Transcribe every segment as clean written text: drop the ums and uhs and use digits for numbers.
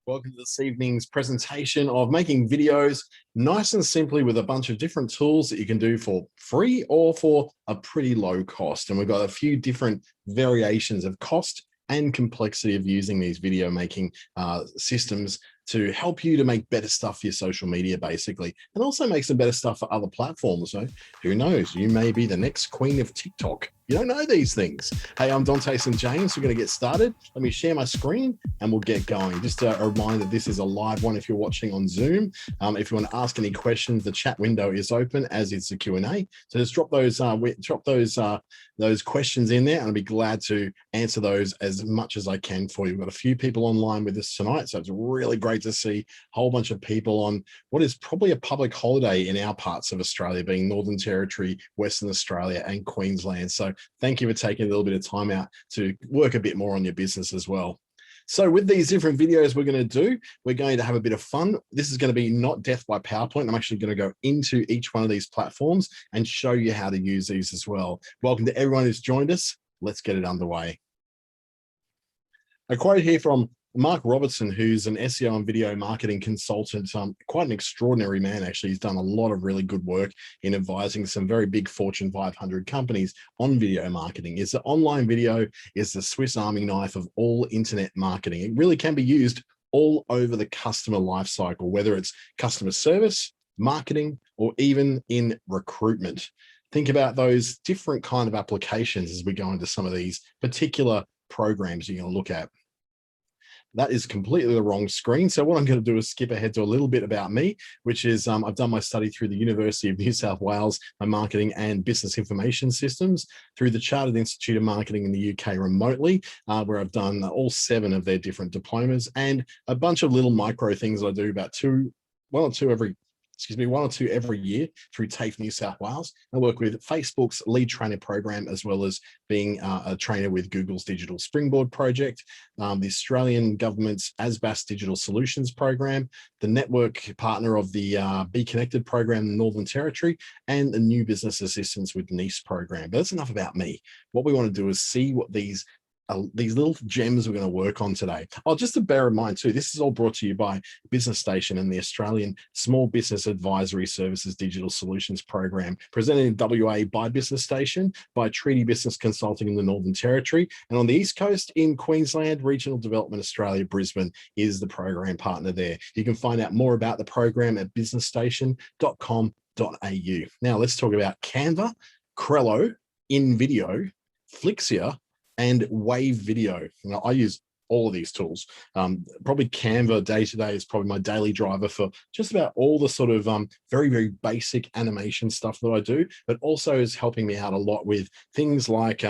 Welcome to this evening's presentation of making videos nice and simply with a bunch of different tools that you can do for free or for a pretty low cost. And we've got a few different variations of cost and complexity of using these video making systems to help you to make better stuff for your social media, basically, and also make some better stuff for other platforms. So who knows, you may be the next queen of TikTok. You don't know these things. Hey, I'm Dante St. James. We're going to get started. Let me share my screen and we'll get going. Just a reminder, this is a live one if you're watching on Zoom. If you want to ask any questions, the chat window is open, as is the Q&A. So just drop those questions in there and I'll be glad to answer those as much as I can for you. We've got a few people online with us tonight, so it's really great to see a whole bunch of people on what is probably a public holiday in our parts of Australia, being Northern Territory, Western Australia and Queensland. So thank you for taking a little bit of time out to work a bit more on your business as well. So with these different videos we're going to do, we're going to have a bit of fun. This is going to be not death by PowerPoint. I'm actually going to go into each one of these platforms and show you how to use these as well. Welcome to everyone who's joined us. Let's get it underway. A quote here from Mark Robertson, who's an SEO and video marketing consultant, quite an extraordinary man, actually. He's done a lot of really good work in advising some very big Fortune 500 companies on video marketing. Is that online video is the Swiss Army knife of all internet marketing. It really can be used all over the customer life cycle, whether it's customer service, marketing, or even in recruitment. Think about those different kind of applications as we go into some of these particular programs you're going to look at. That is completely the wrong screen. So what I'm going to do is skip ahead to a little bit about me, which is I've done my study through the University of New South Wales, my marketing and business information systems, through the Chartered Institute of Marketing in the UK remotely, where I've done all 7 of their different diplomas and a bunch of little micro things I do, about one or two every year through TAFE New South Wales. I work with Facebook's lead trainer program, as well as being a trainer with Google's Digital Springboard project, the Australian government's ASBAS Digital Solutions Program, the network partner of the Be Connected program in the Northern Territory, and the New Business Assistance with NICE program. But that's enough about me. What we want to do is see what these little gems we're going to work on today. Oh, just to bear in mind too, this is all brought to you by Business Station and the Australian Small Business Advisory Services Digital Solutions Program, presented in WA by Business Station, by Treaty Business Consulting in the Northern Territory, and on the East Coast in Queensland, Regional Development Australia, Brisbane is the program partner there. You can find out more about the program at businessstation.com.au. Now let's talk about Canva, Crello, InVideo, Flixia, and Wave Video. Now, I use all of these tools. Probably Canva day-to-day is probably my daily driver for just about all the sort of very, very basic animation stuff that I do, but also is helping me out a lot with things like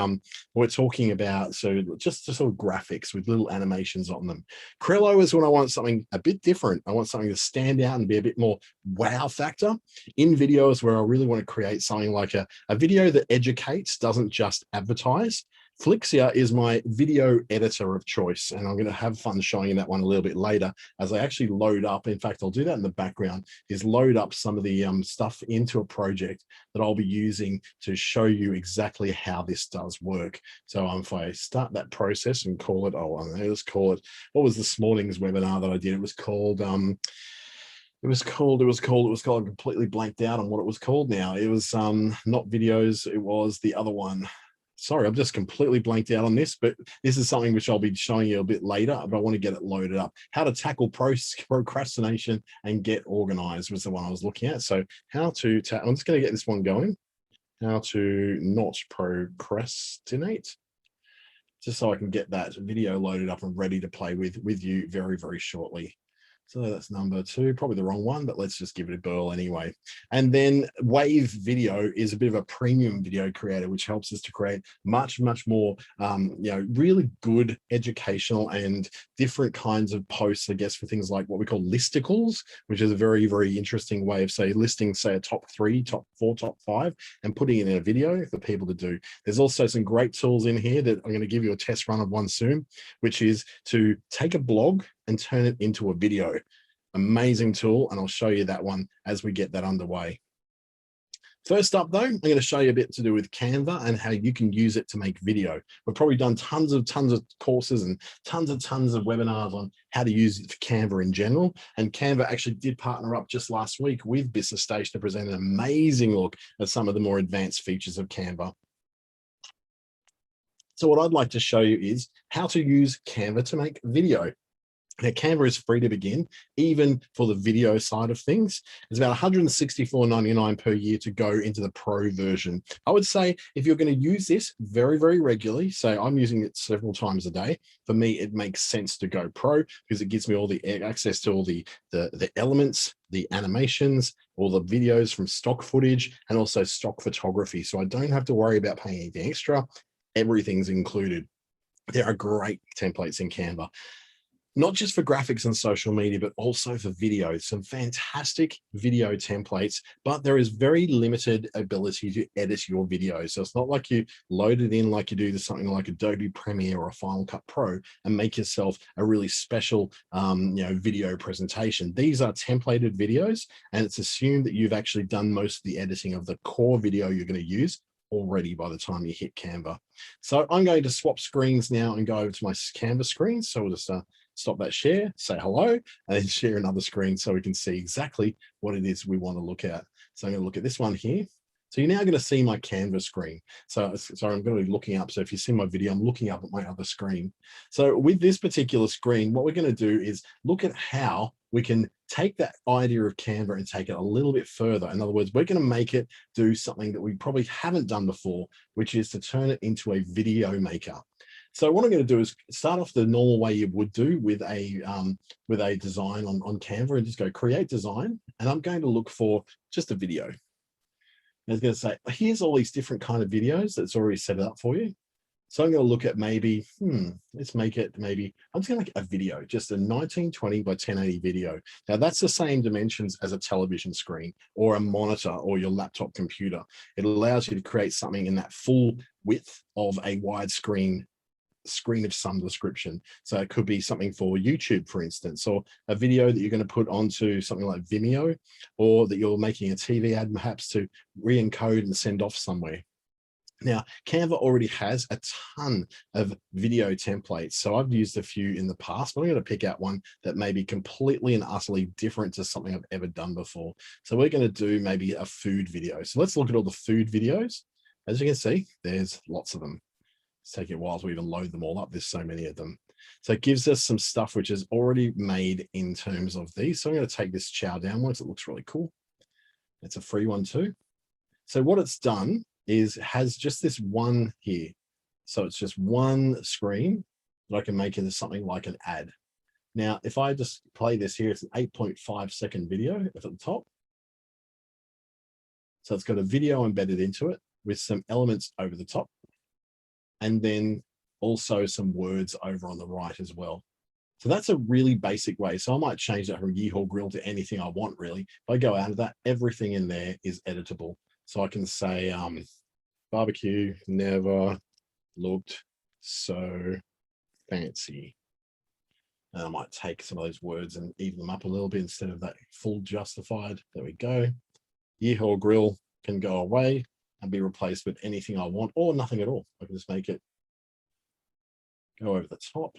we're talking about, so just the sort of graphics with little animations on them. Crello is when I want something a bit different. I want something to stand out and be a bit more wow factor. InVideo is where I really want to create something like a video that educates, doesn't just advertise. Flixia is my video editor of choice, and I'm going to have fun showing you that one a little bit later as I actually load up. In fact, I'll do that in the background, is load up some of the stuff into a project that I'll be using to show you exactly how this does work. So if I start that process and call it, let's call it, what was this morning's webinar that I did? It was called, I completely blanked out on what it was called now. It was not videos, it was the other one. Sorry, I'm just completely blanked out on this, but this is something which I'll be showing you a bit later, but I want to get it loaded up. How to tackle procrastination and get organized was the one I was looking at. So I'm just going to get this one going. How to not procrastinate, just so I can get that video loaded up and ready to play with you very, very shortly. So that's number 2, probably the wrong one, but let's just give it a whirl anyway. And then Wave Video is a bit of a premium video creator, which helps us to create much, much more, really good educational and different kinds of posts, I guess, for things like what we call listicles, which is a very, very interesting way of, listing, a top 3, top 4, top 5, and putting it in a video for people to do. There's also some great tools in here that I'm going to give you a test run of one soon, which is to take a blog and turn it into a video. Amazing tool, and I'll show you that one as we get that underway. First up though, I'm going to show you a bit to do with Canva and how you can use it to make video. We've probably done tons of courses and tons of webinars on how to use it for Canva in general. And Canva actually did partner up just last week with Business Station to present an amazing look at some of the more advanced features of Canva. So what I'd like to show you is how to use Canva to make video. Now, Canva is free to begin, even for the video side of things. It's about $164.99 per year to go into the Pro version. I would say if you're going to use this very, very regularly, so I'm using it several times a day, for me, it makes sense to go Pro because it gives me all the access to all the elements, the animations, all the videos from stock footage, and also stock photography. So I don't have to worry about paying anything extra. Everything's included. There are great templates in Canva, not just for graphics and social media, but also for video. Some fantastic video templates, but there is very limited ability to edit your video. So it's not like you load it in like you do to something like Adobe Premiere or a Final Cut Pro and make yourself a really special video presentation. These are templated videos, and it's assumed that you've actually done most of the editing of the core video you're going to use already by the time you hit Canva. So I'm going to swap screens now and go over to my Canva screen. So we'll just stop that share, say hello, and then share another screen so we can see exactly what it is we want to look at. So I'm going to look at this one here. So you're now going to see my Canva screen. So I'm going to be looking up. So if you see my video, I'm looking up at my other screen. So with this particular screen, what we're going to do is look at how we can take that idea of Canva and take it a little bit further. In other words, we're going to make it do something that we probably haven't done before, which is to turn it into a video maker. So what I'm going to do is start off the normal way you would do with a design on Canva, and just go create design. And I'm going to look for just a video. And it's going to say, here's all these different kind of videos that's already set up for you. So I'm going to look at maybe, let's make it maybe, I'm just going to make a video, just a 1920 by 1080 video. Now that's the same dimensions as a television screen or a monitor or your laptop computer. It allows you to create something in that full width of a widescreen screen of some description. So it could be something for YouTube, for instance, or a video that you're going to put onto something like Vimeo, or that you're making a TV ad perhaps to re-encode and send off somewhere. Now, Canva already has a ton of video templates. So I've used a few in the past, but I'm going to pick out one that may be completely and utterly different to something I've ever done before. So we're going to do maybe a food video. So let's look at all the food videos. As you can see, there's lots of them. It's taking a while to even load them all up. There's so many of them. So it gives us some stuff which is already made in terms of these. So I'm going to take this chow down one. It looks really cool. It's a free one too. So what it's done is has just this one here. So it's just one screen that I can make into something like an ad. Now, if I just play this here, it's an 8.5-second video at the top. So it's got a video embedded into it with some elements over the top, and then also some words over on the right as well. So that's a really basic way. So I might change that from Yeehaw Grill to anything I want, really. If I go out of that, everything in there is editable. So I can say, barbecue never looked so fancy. And I might take some of those words and even them up a little bit instead of that full justified. There we go. Yeehaw Grill can go away and be replaced with anything I want, or nothing at all. I can just make it go over the top.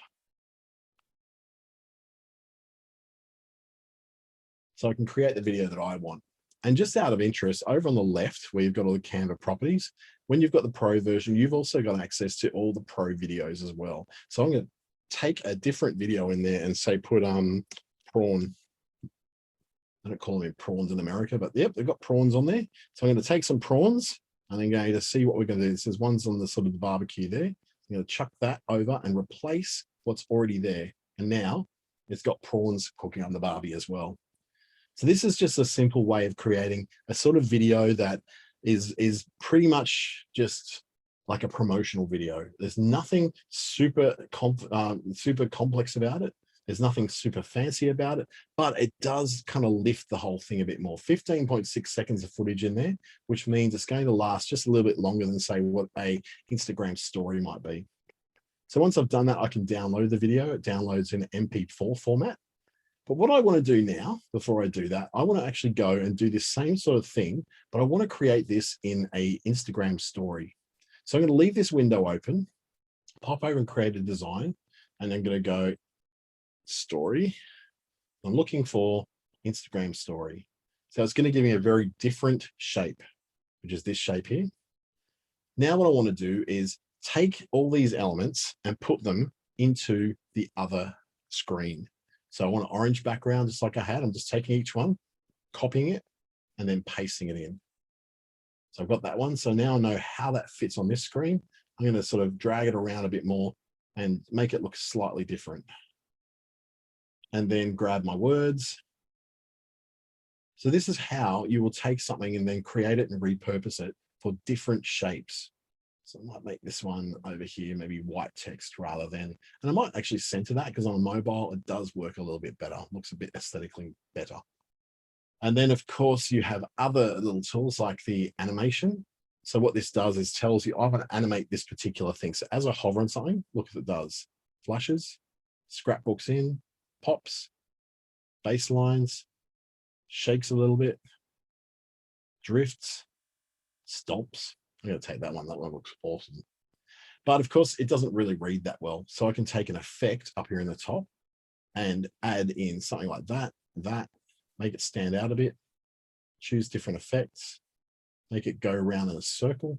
So I can create the video that I want. And just out of interest, over on the left, where you've got all the Canva properties, when you've got the Pro version, you've also got access to all the Pro videos as well. So I'm going to take a different video in there and say, put prawn. I don't call them prawns in America, but yep, they've got prawns on there. So I'm going to take some prawns, and I'm going to see what we're going to do. There's one's on the sort of the barbecue there. I'm going to chuck that over and replace what's already there. And now it's got prawns cooking on the barbie as well. So this is just a simple way of creating a sort of video that is pretty much just like a promotional video. There's nothing super complex about it. There's nothing super fancy about it, but it does kind of lift the whole thing a bit more. 15.6 seconds of footage in there, which means it's going to last just a little bit longer than, say, what a Instagram story might be. So once I've done that, I can download the video. It downloads in MP4 format. But what I want to do now, before I do that, I want to actually go and do this same sort of thing, but I want to create this in a Instagram story. So I'm going to leave this window open, pop over and create a design, and I'm going to go story. I'm looking for Instagram story. So it's going to give me a very different shape, which is this shape here. Now what I want to do is take all these elements and put them into the other screen. So I want an orange background, just like I had. I'm just taking each one, copying it, and then pasting it in. So I've got that one. So now I know how that fits on this screen. I'm going to sort of drag it around a bit more and make it look slightly different. And then grab my words. So this is how you will take something and then create it and repurpose it for different shapes. So I might make this one over here, maybe white text rather than, and I might actually center that because on a mobile, it does work a little bit better. It looks a bit aesthetically better. And then of course you have other little tools like the animation. So what this does is tells you, I want to animate this particular thing. So as I hover on something, look what it does. Flashes, scrapbooks in, pops, baselines, shakes a little bit, drifts, stomps. I'm going to take that one. That one looks awesome. But of course, it doesn't really read that well. So I can take an effect up here in the top and add in something like that, make it stand out a bit, choose different effects, make it go around in a circle,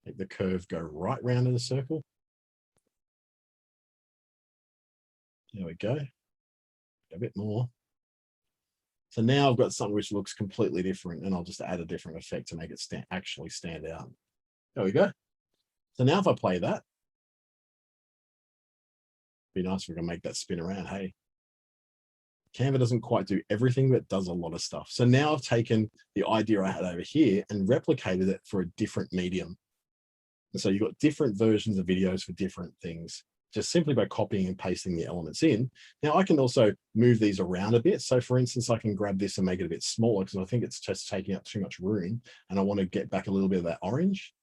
make the curve go right round in a circle. There we go. A bit more. So now I've got something which looks completely different, and I'll just add a different effect to make it actually stand out. There we go. So now if I play that, be nice if we can make that spin around. Hey, Canva doesn't quite do everything, but does a lot of stuff. So now I've taken the idea I had over here and replicated it for a different medium. And so you've got different versions of videos for different things, just simply by copying and pasting the elements in. Now I can also move these around a bit. So for instance, I can grab this and make it a bit smaller because I think it's just taking up too much room. And I want to get back a little bit of that orange.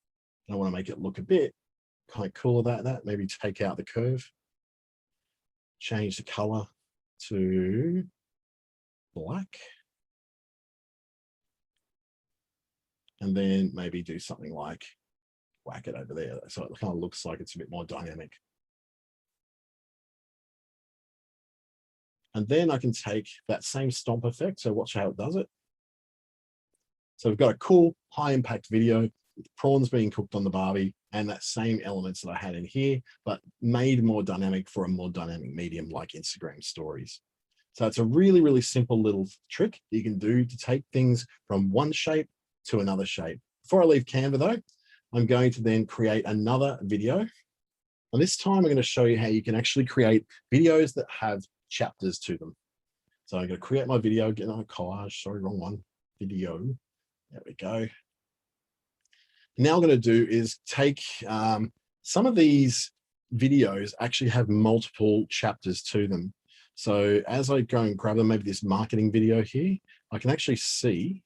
And I want to make it look a bit kind of cool about that. Maybe take out the curve, change the color to black. And then maybe do something like whack it over there. So it kind of looks like it's a bit more dynamic. And then I can take that same stomp effect. So watch how it does it. So we've got a cool high impact video with prawns being cooked on the barbie and that same elements that I had in here, but made more dynamic for a more dynamic medium like Instagram stories. So it's a really, really simple little trick you can do to take things from one shape to another shape. Before I leave Canva though, I'm going to then create another video. And this time I'm going to show you how you can actually create videos that have chapters to them. So I'm going to create my video, get on a collage, sorry, wrong one, video. There we go. Now what I'm going to do is take some of these videos actually have multiple chapters to them. So as I go and grab them, maybe this marketing video here, I can actually see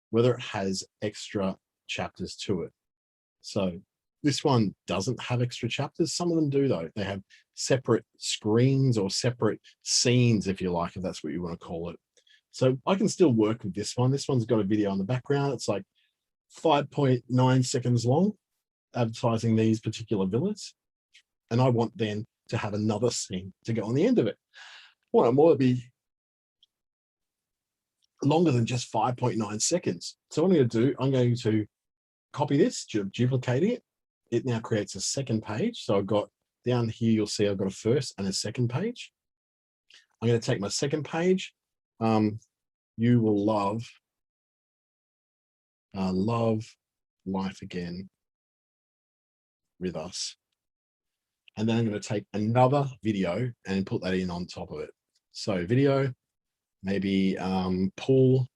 whether it has extra chapters to it. So this one doesn't have extra chapters. Some of them do though. They have separate screens or separate scenes, if you like, if that's what you want to call it. So I can still work with this one. This one's got a video in the background. It's like 5.9 seconds long, advertising these particular villas. And I want then to have another scene to go on the end of it. I want it more to be longer than just 5.9 seconds. So what I'm going to do, I'm going to copy this, duplicating it. It now creates a second page. So I've got down here, you'll see I've got a first and a second page. I'm going to take my second page. You will love life again with us. And then I'm going to take another video and put that in on top of it. So video, maybe pool.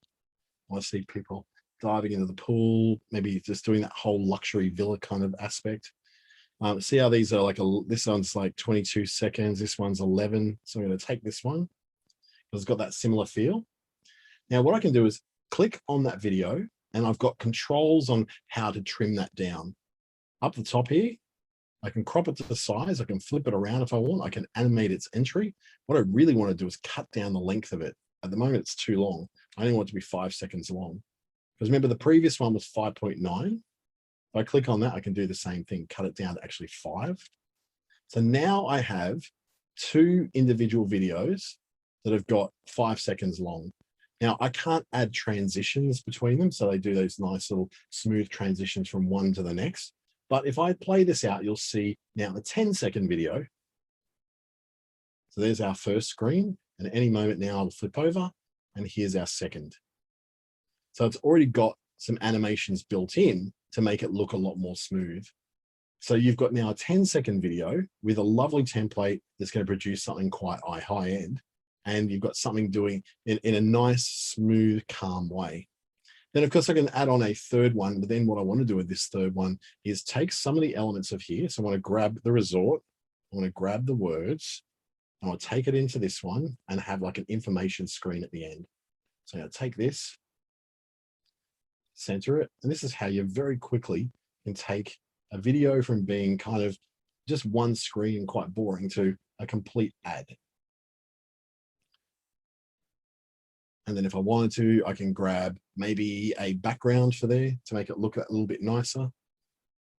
I see people diving into the pool, maybe just doing that whole luxury villa kind of aspect. See how these are like, this one's like 22 seconds, this one's 11. So I'm going to take this one because it's got that similar feel. Now what I can do is click on that video and I've got controls on how to trim that down. Up the top here, I can crop it to the size. I can flip it around if I want. I can animate its entry. What I really want to do is cut down the length of it. At the moment, it's too long. I only want it to be 5 seconds long. Because remember, the previous one was 5.9. If I click on that, I can do the same thing, cut it down to actually 5. So now I have 2 individual videos that have got 5 seconds long. Now, I can't add transitions between them, so they do those nice little smooth transitions from one to the next. But if I play this out, you'll see now a 10-second video. So there's our first screen, and at any moment now I'll flip over, and here's our second. So it's already got some animations built in to make it look a lot more smooth. So you've got now a 10-second video with a lovely template that's going to produce something quite high end. And you've got something doing in a nice, smooth, calm way. Then, of course, I can add on a third one. But then what I want to do with this third one is take some of the elements of here. So I want to grab the resort. I want to grab the words. I want to take it into this one and have like an information screen at the end. So I'm going to take this, center it. And this is how you very quickly can take a video from being kind of just one screen, quite boring, to a complete ad. And then if I wanted to, I can grab maybe a background for there to make it look a little bit nicer.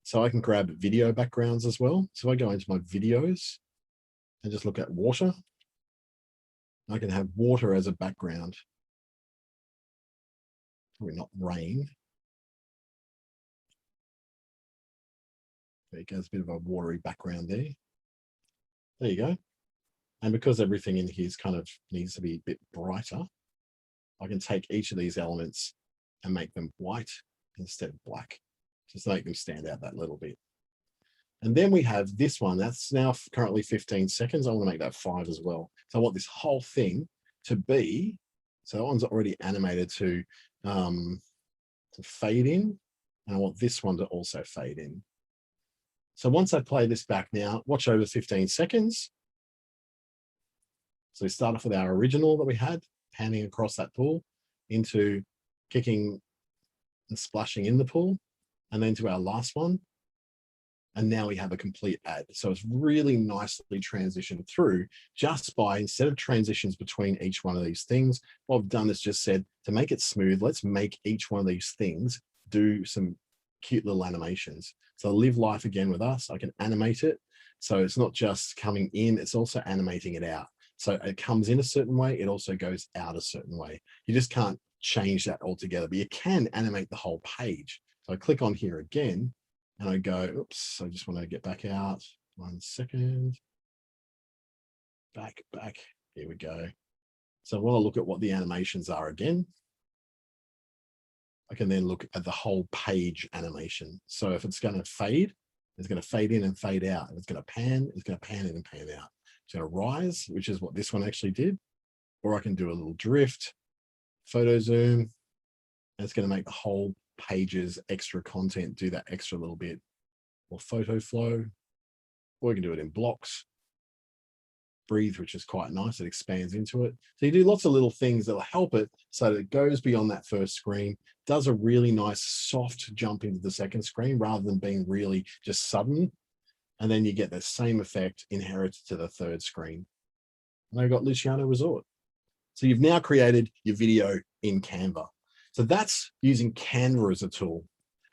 So I can grab video backgrounds as well. So if I go into my videos and just look at water, I can have water as a background. Probably not rain. There you go, there's a bit of a watery background there. There you go. And because everything in here is kind of needs to be a bit brighter, I can take each of these elements and make them white instead of black, just to make them stand out that little bit. And then we have this one, that's now currently 15 seconds. I want to make that 5 as well. So I want this whole thing to be, so that one's already animated to fade in, and I want this one to also fade in. So once I play this back now, watch over 15 seconds. So we start off with our original that we had, panning across that pool into kicking and splashing in the pool, and then to our last one. And now we have a complete ad. So it's really nicely transitioned through just by, instead of transitions between each one of these things, what I've done is just said, to make it smooth, let's make each one of these things do some cute little animations. So live life again with us. I can animate it. So it's not just coming in, it's also animating it out. So it comes in a certain way, it also goes out a certain way. You just can't change that altogether, but you can animate the whole page. So I click on here again and I go, oops, I just want to get back out. 1 second. Back. Here we go. So I want to look at what the animations are again. I can then look at the whole page animation. So if it's going to fade, it's going to fade in and fade out. If it's going to pan, it's going to pan in and pan out. It's going to rise, which is what this one actually did. Or I can do a little drift, photo zoom, and it's going to make the whole page's extra content do that extra little bit. Or photo flow, or we can do it in blocks. Breathe, which is quite nice, it expands into it. So you do lots of little things that'll help it so that it goes beyond that first screen, does a really nice soft jump into the second screen rather than being really just sudden. And then you get the same effect inherited to the third screen. And I've got Luciano Resort. So you've now created your video in Canva. So that's using Canva as a tool.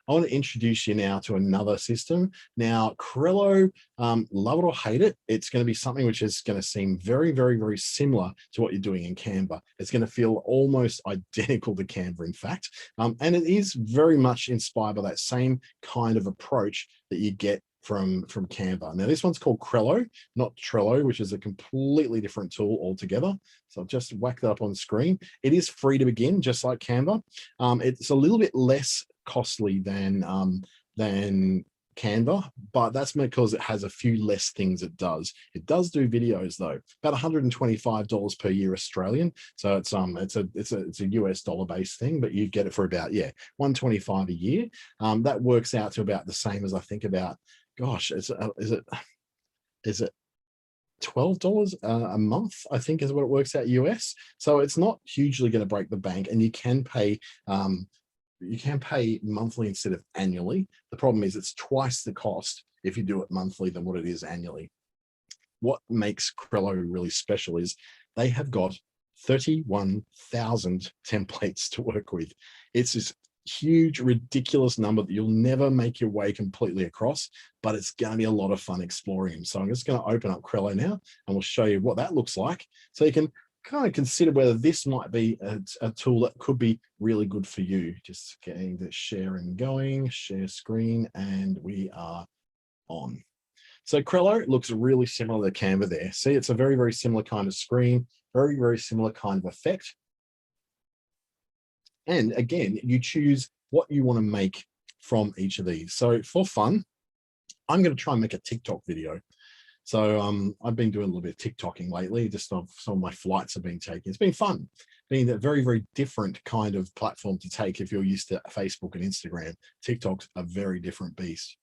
I want to introduce you now to another system. Now, Crello, love it or hate it, it's going to be something which is going to seem very, very, very similar to what you're doing in Canva. It's going to feel almost identical to Canva, in fact. And it is very much inspired by that same kind of approach that you get from Canva. Now, this one's called Crello, not Trello, which is a completely different tool altogether. So I'll just whack that up on screen. It is free to begin, just like Canva. It's a little bit less costly than Canva, but that's because it has a few less things it does. It does do videos though, about $125 per year Australian. So it's a US dollar based thing, but you get it for about, yeah, $125 a year. That works out to about the same as I think about, gosh, is it $12 a month, I think is what it works out US. So it's not hugely going to break the bank, and you can pay monthly instead of annually. The problem is it's twice the cost if you do it monthly than what it is annually. What makes Crello really special is they have got 31,000 templates to work with. It's this huge, ridiculous number that you'll never make your way completely across, but it's going to be a lot of fun exploring them. So I'm just going to open up Crello now and we'll show you what that looks like. So you can kind of consider whether this might be a tool that could be really good for you. Just getting the sharing going, share screen, and we are on. So Crello looks really similar to Canva there. See, it's a very, very similar kind of screen, very, very similar kind of effect. And again, you choose what you want to make from each of these. So for fun, I'm going to try and make a TikTok video. So I've been doing a little bit of TikToking lately, just of some of my flights have been taken. It's been fun, being a very, very different kind of platform to take if you're used to Facebook and Instagram. TikTok's a very different beast.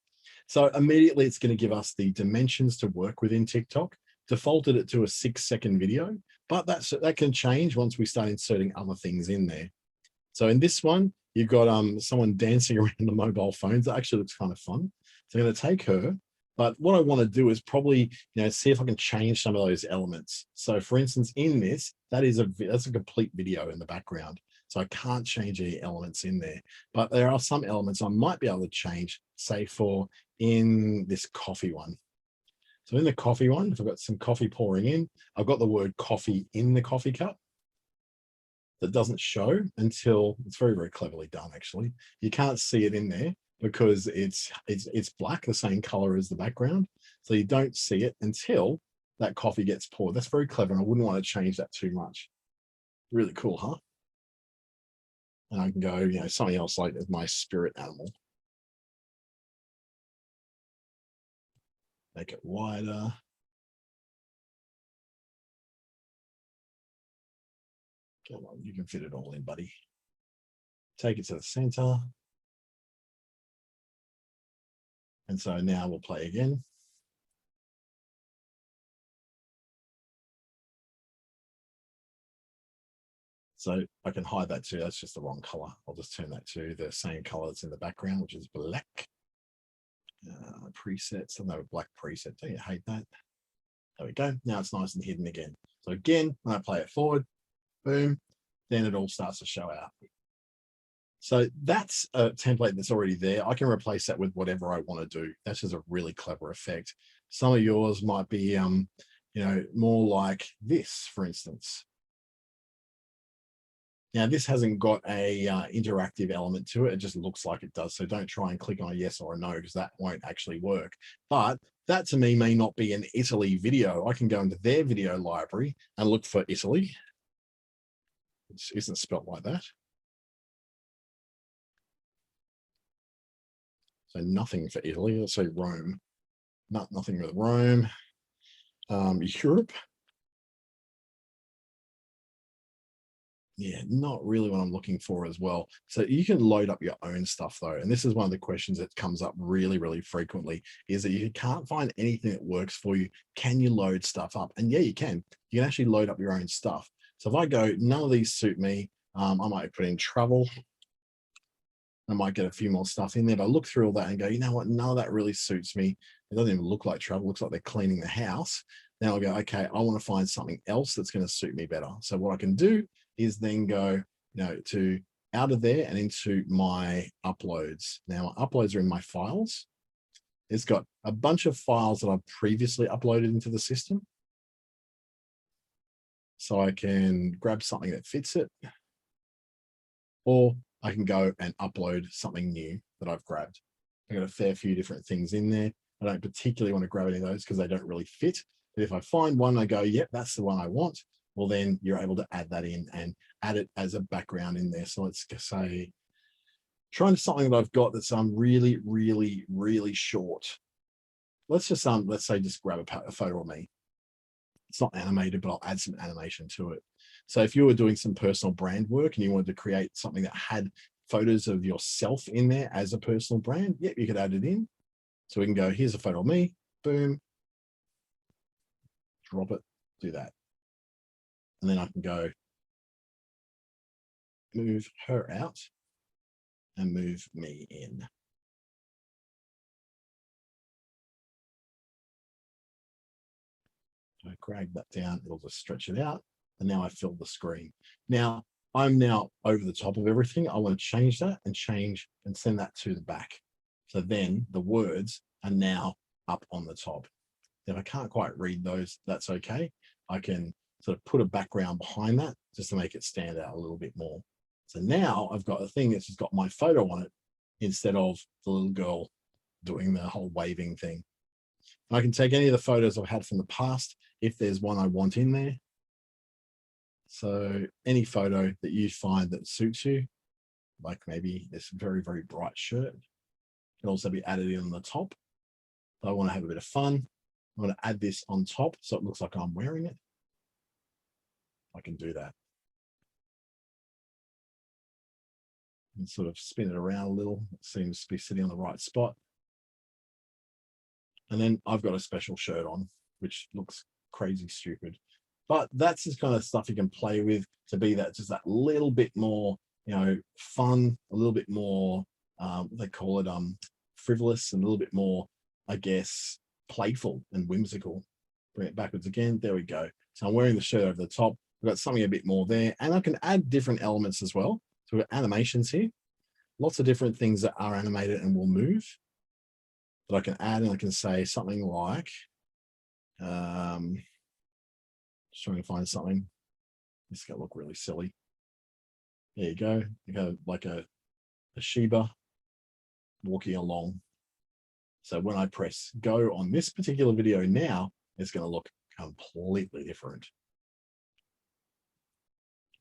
So immediately it's going to give us the dimensions to work within TikTok, defaulted it to a 6-second video, but that can change once we start inserting other things in there. So in this one, you've got someone dancing around the mobile phones. That actually looks kind of fun. So I'm going to take her, but what I want to do is probably, see if I can change some of those elements. So for instance, in this, that's a complete video in the background. So I can't change any elements in there, but there are some elements I might be able to change, say in this coffee one. So in the coffee one, if I've got some coffee pouring in, I've got the word coffee in the coffee cup. That doesn't show until it's very, very cleverly done. Actually, you can't see it in there because it's black, the same color as the background. So you don't see it until that coffee gets poured. That's very clever, and I wouldn't want to change that too much. Really cool, huh? And I can go, something else like my spirit animal. Make it wider. Come on, you can fit it all in, buddy. Take it to the center. And so now we'll play again. So I can hide that too. That's just the wrong color. I'll just turn that to the same color that's in the background, which is black. Presets, another black preset. Don't you hate that? There we go. Now it's nice and hidden again. So again, when I play it forward, boom, then it all starts to show out. So that's a template that's already there. I can replace that with whatever I want to do. That's just a really clever effect. Some of yours might be, more like this, for instance. Now, this hasn't got a interactive element to it. It just looks like it does. So don't try and click on a yes or a no, because that won't actually work. But that to me may not be an Italy video. I can go into their video library and look for Italy, which isn't spelt like that. So nothing for Italy. Let's say Rome. Nothing with Rome. Europe. Yeah, not really what I'm looking for as well. So you can load up your own stuff though. And this is one of the questions that comes up really, really frequently, is that you can't find anything that works for you. Can you load stuff up? And yeah, you can. You can actually load up your own stuff. So if I go, none of these suit me, I might put in travel. I might get a few more stuff in there, but I look through all that and go, you know what? None of that really suits me. It doesn't even look like travel. It looks like they're cleaning the house. Then I'll go, okay, I want to find something else that's going to suit me better. So what I can do is then go, to out of there and into my uploads. Now my uploads are in my files. It's got a bunch of files that I've previously uploaded into the system. So I can grab something that fits it, or I can go and upload something new that I've grabbed. I've got a fair few different things in there. I don't particularly want to grab any of those because they don't really fit. But if I find one, I go, yep, that's the one I want. Well, then you're able to add that in and add it as a background in there. So let's say, trying something that I've got that's really, really, really short. Let's just let's say just grab a photo of me. It's not animated, but I'll add some animation to it. So if you were doing some personal brand work and you wanted to create something that had photos of yourself in there as a personal brand, yep, you could add it in. So we can go, here's a photo of me, boom, drop it, do that. And then I can go move her out and move me in. If I drag that down, it'll just stretch it out. And now I filled the screen. Now I'm now over the top of everything. I want to change that and send that to the back. So then the words are now up on the top. If I can't quite read those, that's okay. I can sort of put a background behind that just to make it stand out a little bit more. So now I've got a thing that's just got my photo on it instead of the little girl doing the whole waving thing. And I can take any of the photos I've had from the past if there's one I want in there. So any photo that you find that suits you, like maybe this very, very bright shirt, can also be added in on the top. So I want to have a bit of fun. I'm going to add this on top so it looks like I'm wearing it. I can do that. And sort of spin it around a little. It seems to be sitting on the right spot. And then I've got a special shirt on, which looks crazy stupid. But that's the kind of stuff you can play with to be that just that little bit more, fun, a little bit more, they call it frivolous, and a little bit more, I guess, playful and whimsical. Bring it backwards again. There we go. So I'm wearing the shirt over the top. I've got something a bit more there, and I can add different elements as well. So we've got animations here, lots of different things that are animated and will move that I can add, and I can say something like, just trying to find something. This is going to look really silly. There you go. You go like a Sheba walking along. So when I press go on this particular video now, it's going to look completely different.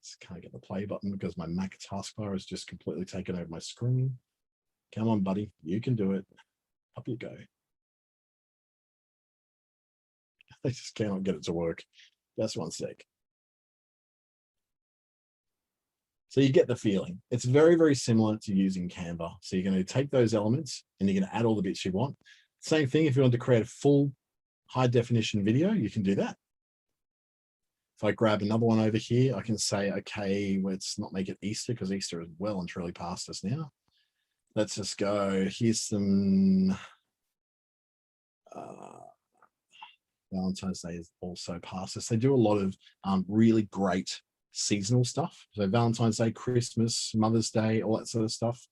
Just can't get the play button because my Mac taskbar has just completely taken over my screen. Come on, buddy. You can do it. Up you go. I just cannot get it to work. Just one sec. So you get the feeling. It's very, very similar to using Canva. So you're going to take those elements and you're going to add all the bits you want. Same thing, if you want to create a full high definition video, you can do that. If I grab another one over here, I can say, okay, let's not make it Easter because Easter is well and truly past us now. Let's just go, here's some, Valentine's Day is also past us. They do a lot of really great seasonal stuff. So Valentine's Day, Christmas, Mother's Day, all that sort of stuff.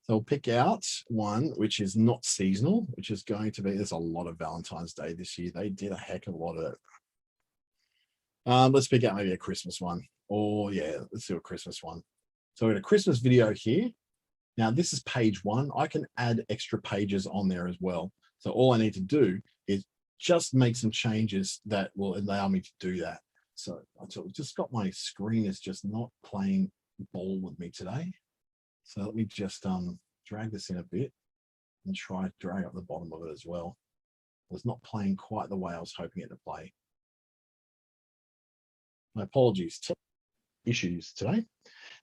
So I'll pick out one which is not seasonal, which is going to be, there's a lot of Valentine's Day this year. They did a heck of a lot of it. Let's pick out maybe a Christmas one. Or yeah, let's do a Christmas one. So we've got a Christmas video here. Now this is page 1. I can add extra pages on there as well. So all I need to do is just make some changes that will allow me to do that. So I've just got my screen is just not playing ball with me today. So let me just drag this in a bit and try to drag up the bottom of it as well. It's not playing quite the way I was hoping it to play. My apologies, issues today.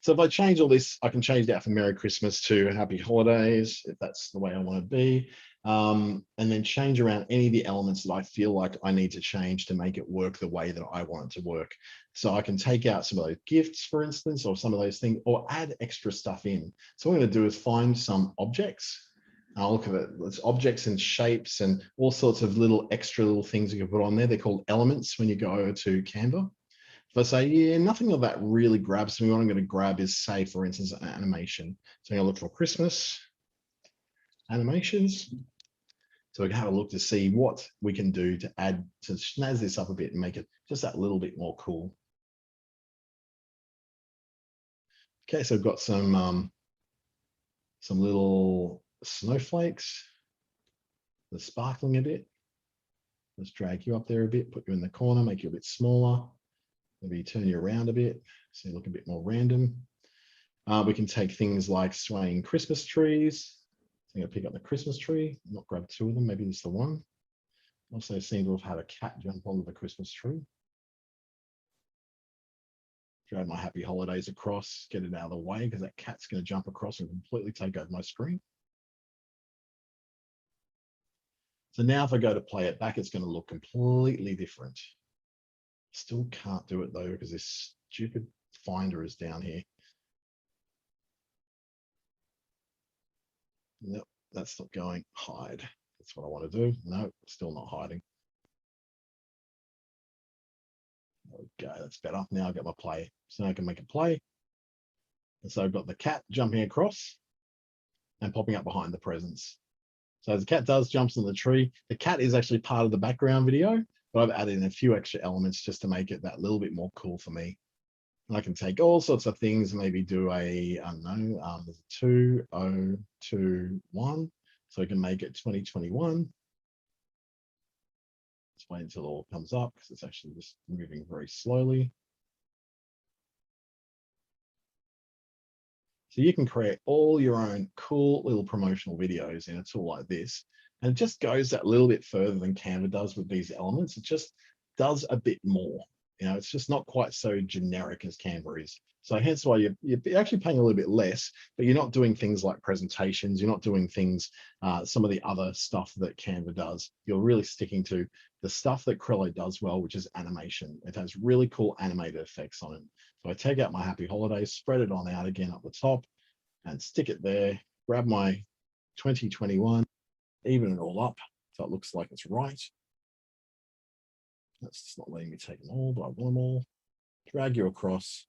So if I change all this, I can change that from Merry Christmas to Happy Holidays, if that's the way I want to be. And then change around any of the elements that I feel like I need to change to make it work the way that I want it to work. So I can take out some of those gifts, for instance, or some of those things, or add extra stuff in. So what I'm going to do is find some objects. I'll look at it. It's objects and shapes and all sorts of little extra little things you can put on there. They're called elements when you go over to Canva. If I say, yeah, nothing of that really grabs me, what I'm going to grab is, say, for instance, an animation. So I'm going to look for Christmas animations. So we can have a look to see what we can do to add, to snazz this up a bit and make it just that little bit more cool. Okay, so I've got some little snowflakes. They're sparkling a bit. Let's drag you up there a bit, put you in the corner, make you a bit smaller. Maybe turn you around a bit so you look a bit more random. We can take things like swaying Christmas trees. I'm going to pick up the Christmas tree, not grab 2 of them, maybe just the one. Also seem to have had a cat jump onto the Christmas tree. Drag my Happy Holidays across, get it out of the way because that cat's going to jump across and completely take over my screen. So now if I go to play it back, it's going to look completely different. Still can't do it though because this stupid finder is down here. Nope, that's not going. Hide. That's what I want to do. No, still not hiding. There we go, that's better. Now I've got my play. So now I can make a play. And so I've got the cat jumping across and popping up behind the presents. So as the cat does, jumps on the tree. The cat is actually part of the background video, but I've added in a few extra elements just to make it that little bit more cool for me. And I can take all sorts of things, maybe do a, I don't know, there's a 2021. So I can make it 2021. Let's wait until it all comes up because it's actually just moving very slowly. So you can create all your own cool little promotional videos in a tool like this. And it just goes that little bit further than Canva does with these elements. It just does a bit more. You know, it's just not quite so generic as Canva is. So hence why you're actually paying a little bit less, but you're not doing things like presentations. You're not doing things, some of the other stuff that Canva does. You're really sticking to the stuff that Crello does well, which is animation. It has really cool animated effects on it. So I take out my happy holidays, spread it on out again up the top and stick it there, grab my 2021, even it all up so it looks like it's right. That's just not letting me take them all, but I want them all. Drag you across.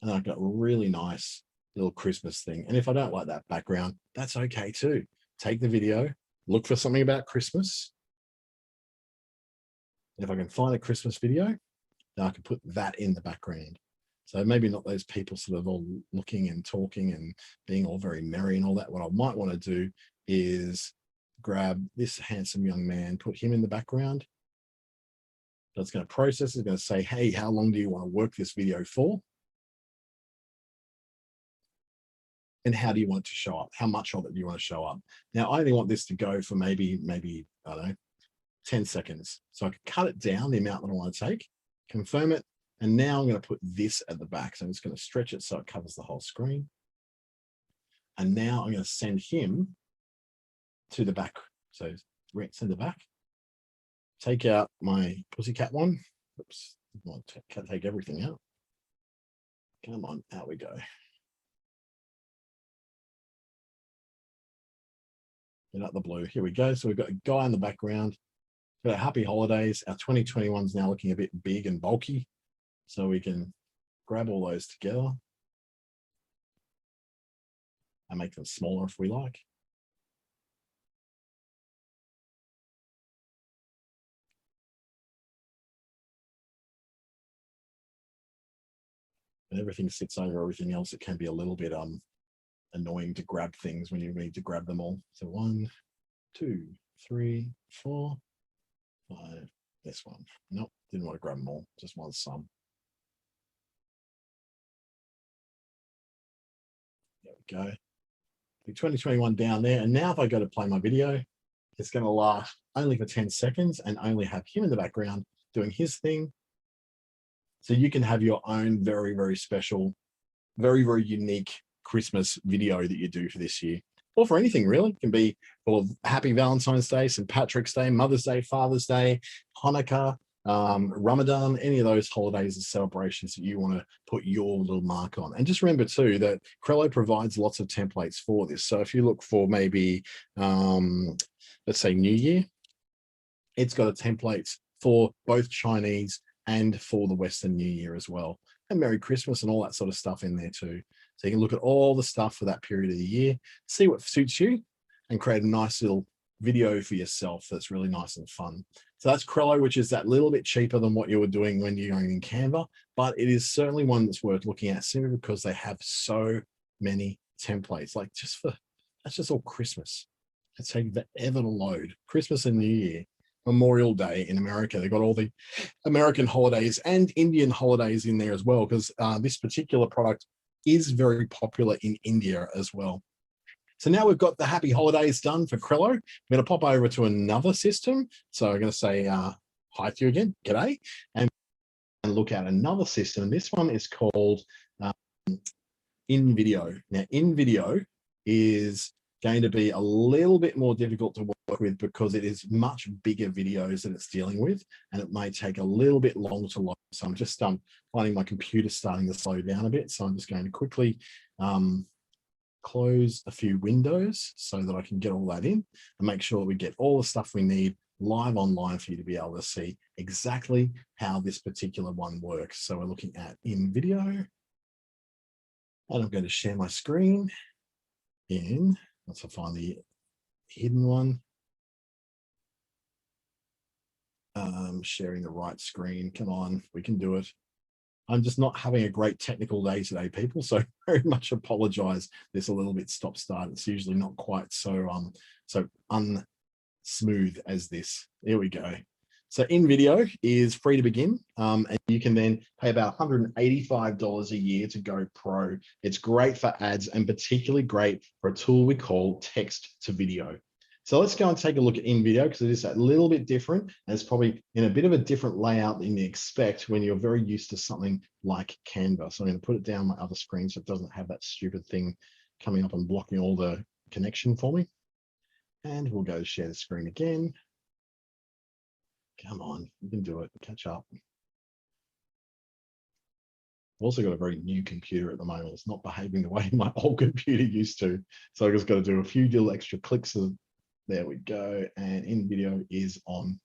And I've got a really nice little Christmas thing. And if I don't like that background, that's okay too. Take the video, look for something about Christmas. If I can find a Christmas video, then I can put that in the background. So maybe not those people sort of all looking and talking and being all very merry and all that. What I might want to do is grab this handsome young man, put him in the background. So it's going to process, it's going to say, hey, how long do you want to work this video for? And how do you want it to show up? How much of it do you want to show up? Now, I only want this to go for maybe, I don't know, 10 seconds. So I can cut it down, the amount that I want to take, confirm it. And now I'm going to put this at the back. So I'm just going to stretch it so it covers the whole screen. And now I'm going to send him to the back. So send it back. Take out my pussycat one. Oops, I want to take everything out. Come on, out we go. Get out the blue. Here we go. So we've got a guy in the background. We've got happy holidays. Our 2021 is now looking a bit big and bulky. So we can grab all those together and make them smaller if we like. And everything sits over everything else. It can be a little bit annoying to grab things when you need to grab them all. So 1, 2, 3, 4, 5. This one. Nope, didn't want to grab them all. Just want some. There we go. The 2021 down there. And now if I go to play my video, it's going to last only for 10 seconds and only have him in the background doing his thing. So you can have your own very, very special, very, very unique Christmas video that you do for this year, or for anything really. It can be for Happy Valentine's Day, St. Patrick's Day, Mother's Day, Father's Day, Hanukkah, Ramadan, any of those holidays and celebrations that you want to put your little mark on. And just remember too that Crello provides lots of templates for this. So if you look for maybe, let's say New Year, it's got a template for both Chinese and for the Western New Year as well. And Merry Christmas and all that sort of stuff in there too. So you can look at all the stuff for that period of the year, see what suits you, and create a nice little video for yourself that's really nice and fun. So that's Crello, which is that little bit cheaper than what you were doing when you're going in Canva, but it is certainly one that's worth looking at simply because they have so many templates. Like that's just all Christmas. It's taking forever to load. Christmas and New Year. Memorial Day in America. They've got all the American holidays and Indian holidays in there as well, because this particular product is very popular in India as well. So now we've got the happy holidays done for Crello. I'm going to pop over to another system. So I'm going to say hi to you again, g'day, and look at another system. This one is called InVideo. Now, InVideo is going to be a little bit more difficult to work with because it is much bigger videos that it's dealing with, and it may take a little bit longer to load. So I'm just finding my computer starting to slow down a bit. So I'm just going to quickly close a few windows so that I can get all that in and make sure that we get all the stuff we need live online for you to be able to see exactly how this particular one works. So we're looking at InVideo, and I'm going to share my screen in, once I find the hidden one, sharing the right screen. Come on, we can do it. I'm just not having a great technical day today, people, so very much apologize. There's a little bit stop-start. It's usually not quite so unsmooth as this. Here we go. So InVideo is free to begin, and you can then pay about $185 a year to go pro. It's great for ads and particularly great for a tool we call text to video. So let's go and take a look at InVideo, because it is a little bit different, and it's probably in a bit of a different layout than you expect when you're very used to something like Canva. So I'm going to put it down my other screen so it doesn't have that stupid thing coming up and blocking all the connection for me. And we'll go to share the screen again. Come on, you can do it. Catch up. I've also got a very new computer at the moment. It's not behaving the way my old computer used to. So I've just got to do a few little extra clicks. There we go. And InVideo is on.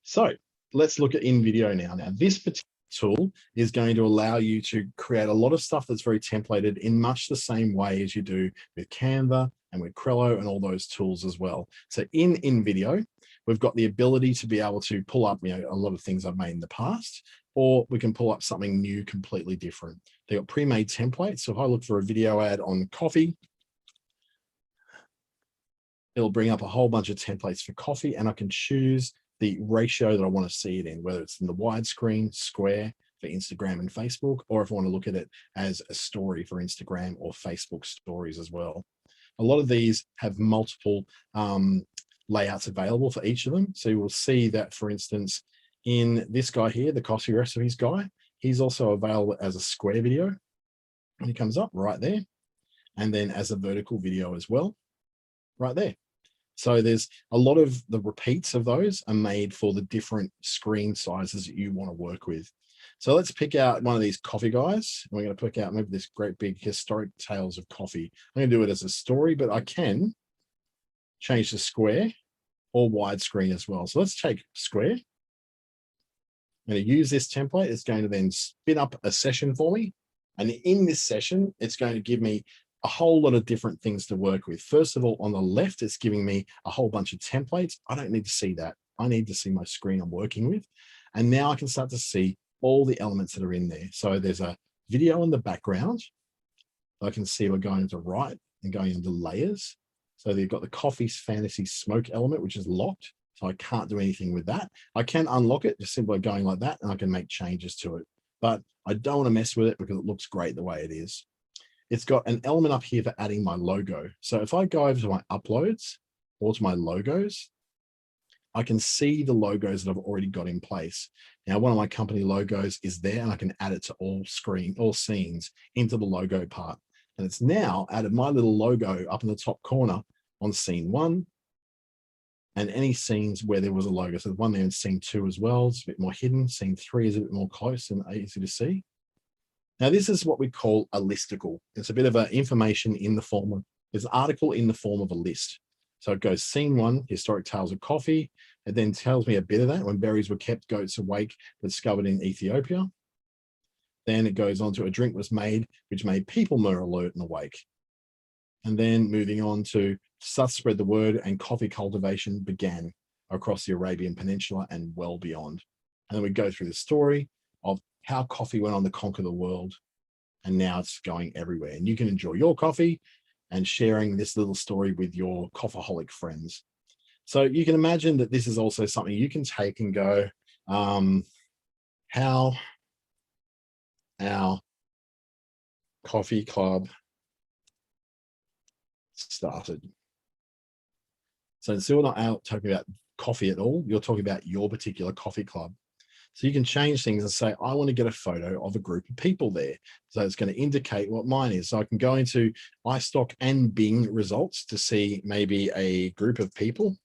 So let's look at InVideo now. Now, this particular tool is going to allow you to create a lot of stuff that's very templated in much the same way as you do with Canva and with Crello and all those tools as well. So in InVideo, we've got the ability to be able to pull up, a lot of things I've made in the past, or we can pull up something new, completely different. They've got pre-made templates. So if I look for a video ad on coffee, it'll bring up a whole bunch of templates for coffee, and I can choose the ratio that I want to see it in, whether it's in the widescreen, square for Instagram and Facebook, or if I want to look at it as a story for Instagram or Facebook stories as well. A lot of these have multiple layouts available for each of them. So you will see that, for instance, in this guy here, the coffee recipes guy, he's also available as a square video, and he comes up right there, and then as a vertical video as well, right there. So there's a lot of the repeats of those are made for the different screen sizes that you want to work with. So let's pick out one of these coffee guys. We're going to pick out maybe this great big historic tales of coffee. I'm going to do it as a story, but I can change the square or widescreen as well. So let's take square. I'm going to use this template. It's going to then spin up a session for me. And in this session, it's going to give me a whole lot of different things to work with. First of all, on the left, it's giving me a whole bunch of templates. I don't need to see that. I need to see my screen I'm working with. And now I can start to see all the elements that are in there. So there's a video in the background. I can see we're going to right and going into layers. So you've got the coffee fantasy smoke element, which is locked. So I can't do anything with that. I can unlock it just simply going like that, and I can make changes to it. But I don't want to mess with it because it looks great the way it is. It's got an element up here for adding my logo. So if I go over to my uploads or to my logos, I can see the logos that I've already got in place. Now, one of my company logos is there, and I can add it to all scenes into the logo part. And it's now added my little logo up in the top corner on scene 1 and any scenes where there was a logo. So the one there in scene 2 as well, it's a bit more hidden. Scene 3 is a bit more close and easy to see. Now, this is what we call a listicle. It's a bit of information in the form of, it's an article in the form of a list. So it goes scene 1, historic tales of coffee. It then tells me a bit of that. When berries were kept, goats awake, discovered in Ethiopia. Then it goes on to a drink was made, which made people more alert and awake. And then moving on to such spread the word and coffee cultivation began across the Arabian Peninsula and well beyond. And then we go through the story of how coffee went on to conquer the world, and now it's going everywhere. And you can enjoy your coffee and sharing this little story with your coffeeholic friends. So you can imagine that this is also something you can take and go, how our coffee club started. So instead of not talking about coffee at all, you're talking about your particular coffee club. So you can change things and say, I want to get a photo of a group of people there. So it's going to indicate what mine is. So I can go into iStock and Bing results to see maybe a group of people.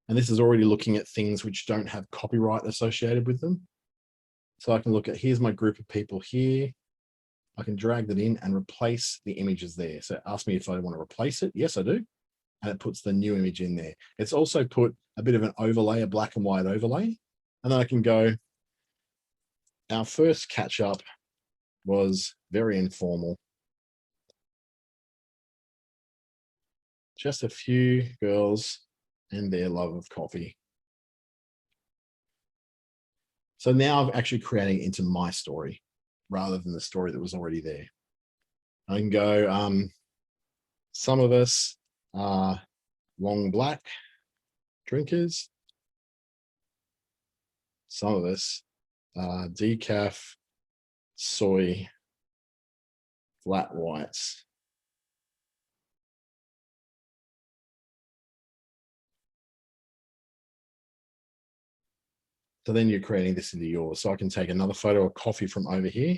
And this is already looking at things which don't have copyright associated with them. So I can look at, here's my group of people here. I can drag that in and replace the images there. So it asks me if I want to replace it. Yes, I do. And it puts the new image in there. It's also put a bit of an overlay, a black and white overlay. And then I can go, our first catch up was very informal. Just a few girls and their love of coffee. So now I'm actually creating it into my story rather than the story that was already there. I can go, some of us are long black drinkers. Some of us are decaf, soy, flat whites. So then you're creating this into yours. So I can take another photo of coffee from over here.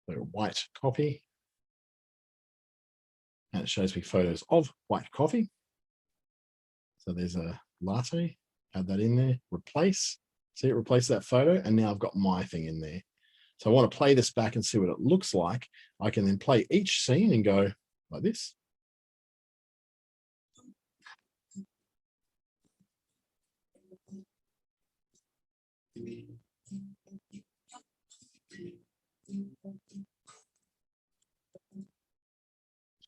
So white coffee. And it shows me photos of white coffee. So there's a latte, add that in there, replace. See, it replaced that photo, and now I've got my thing in there. So I want to play this back and see what it looks like. I can then play each scene and go like this.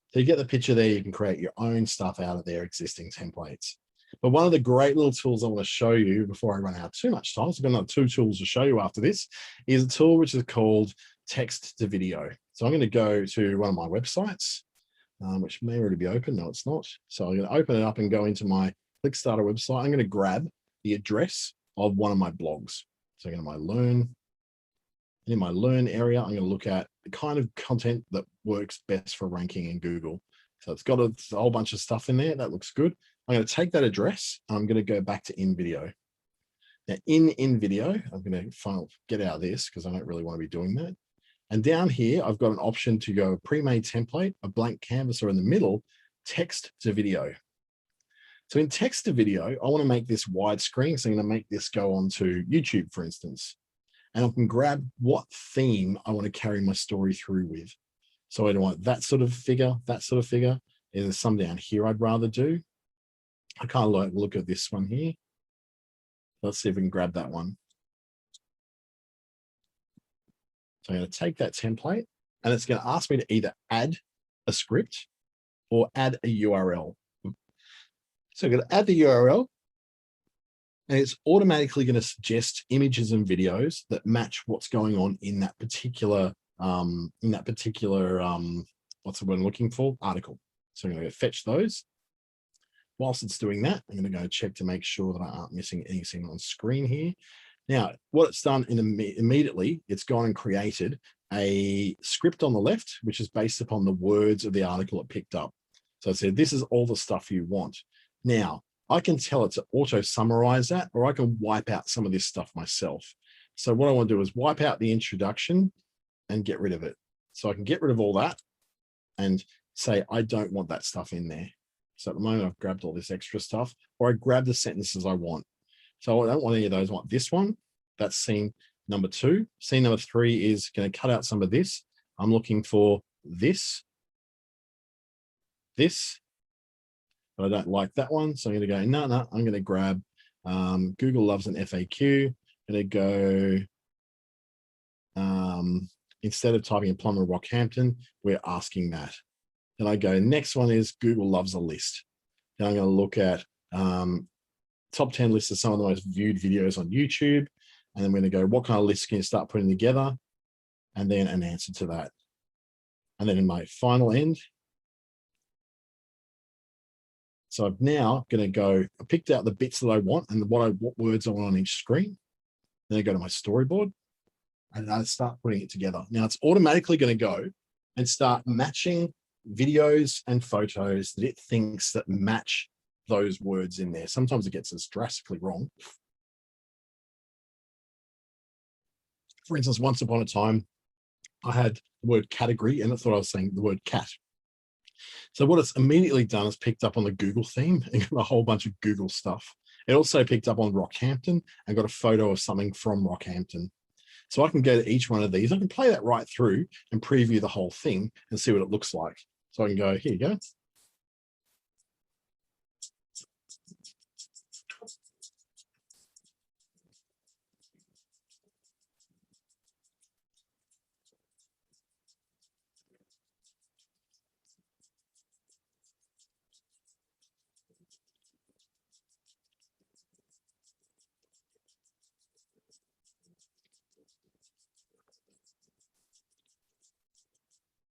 So you get the picture there. You can create your own stuff out of their existing templates. But one of the great little tools I want to show you before I run out too much time, so I've got another 2 tools to show you after this, is a tool which is called text to video. So I'm going to go to one of my websites, which may already be open. No, it's not. So I'm going to open it up and go into my ClickStarter website. I'm going to grab the address of one of my blogs. So I'm going to my learn. And in my learn area, I'm going to look at the kind of content that works best for ranking in Google. So it's got a whole bunch of stuff in there. That looks good. I'm going to take that address. And I'm going to go back to InVideo. Now in InVideo, I'm going to get out of this because I don't really want to be doing that. And down here, I've got an option to go pre-made template, a blank canvas, or in the middle, text to video. So in text to video, I want to make this widescreen. So I'm going to make this go onto YouTube, for instance. And I can grab what theme I want to carry my story through with. So I don't want that sort of figure, that sort of figure. There's some down here I'd rather do. I kind of like look at this one here. Let's see if we can grab that one. So I'm going to take that template, and it's going to ask me to either add a script or add a URL. So I'm going to add the URL, and it's automatically going to suggest images and videos that match what's going on in that particular, what's the word I'm looking for? Article. So I'm going to go fetch those. Whilst it's doing that, I'm going to go check to make sure that I aren't missing anything on screen here. Now, what it's done immediately, it's gone and created a script on the left, which is based upon the words of the article it picked up. So it said, this is all the stuff you want. Now, I can tell it to auto summarize that, or I can wipe out some of this stuff myself. So what I want to do is wipe out the introduction and get rid of it. So I can get rid of all that and say, I don't want that stuff in there. So at the moment, I've grabbed all this extra stuff, or I grab the sentences I want. So I don't want any of those. I want this one. That's scene number 2. Scene number 3 is going to cut out some of this. I'm looking for this, but I don't like that one. So I'm going to go, no, I'm going to grab Google loves an FAQ. I'm going to go, instead of typing in plumber Rockhampton, we're asking that. Then I go, next one is Google loves a list. Then I'm going to look at top 10 lists of some of the most viewed videos on YouTube. And then I'm going to go, what kind of lists can you start putting together? And then an answer to that. And then in my final end, so I'm now going to go, I picked out the bits that I want and what words I want on each screen. Then I go to my storyboard and I start putting it together. Now it's automatically going to go and start matching videos and photos that it thinks that match those words in there. Sometimes it gets this drastically wrong. For instance, once upon a time, I had the word category and I thought I was saying the word cat. So what it's immediately done is picked up on the Google theme and got a whole bunch of Google stuff. It also picked up on Rockhampton and got a photo of something from Rockhampton. So I can go to each one of these. I can play that right through and preview the whole thing and see what it looks like. So I can go, here you go.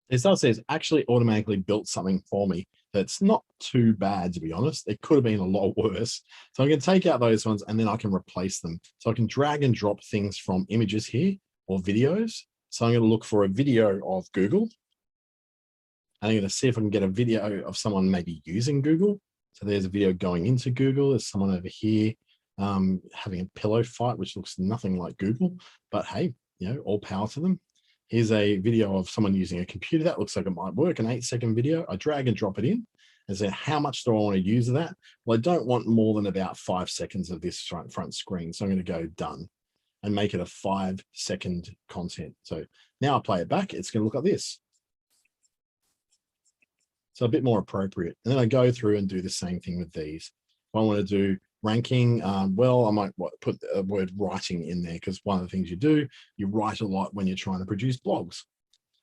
It does say it's actually automatically built something for me that's not too bad, to be honest. It could have been a lot worse. So I'm going to take out those ones and then I can replace them. So I can drag and drop things from images here or videos. So I'm going to look for a video of Google. And I'm going to see if I can get a video of someone maybe using Google. So there's a video going into Google. There's someone over here having a pillow fight, which looks nothing like Google. But hey, you know, all power to them. Here's a video of someone using a computer. That looks like it might work, an 8-second video. I drag and drop it in and say, how much do I want to use of that? Well, I don't want more than about 5 seconds of this front screen. So I'm going to go done and make it a 5-second content. So now I play it back. It's going to look like this. So a bit more appropriate. And then I go through and do the same thing with these. If I want to do ranking, well, I might put the word writing in there because one of the things you write a lot when you're trying to produce blogs.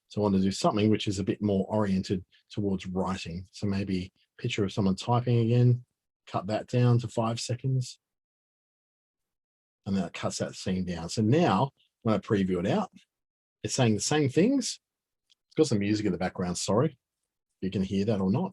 So I want to do something which is a bit more oriented towards writing. So maybe picture of someone typing again, cut that down to 5 seconds. And then it cuts that scene down. So now when I preview it out, it's saying the same things. It's got some music in the background, sorry, if you can hear that or not.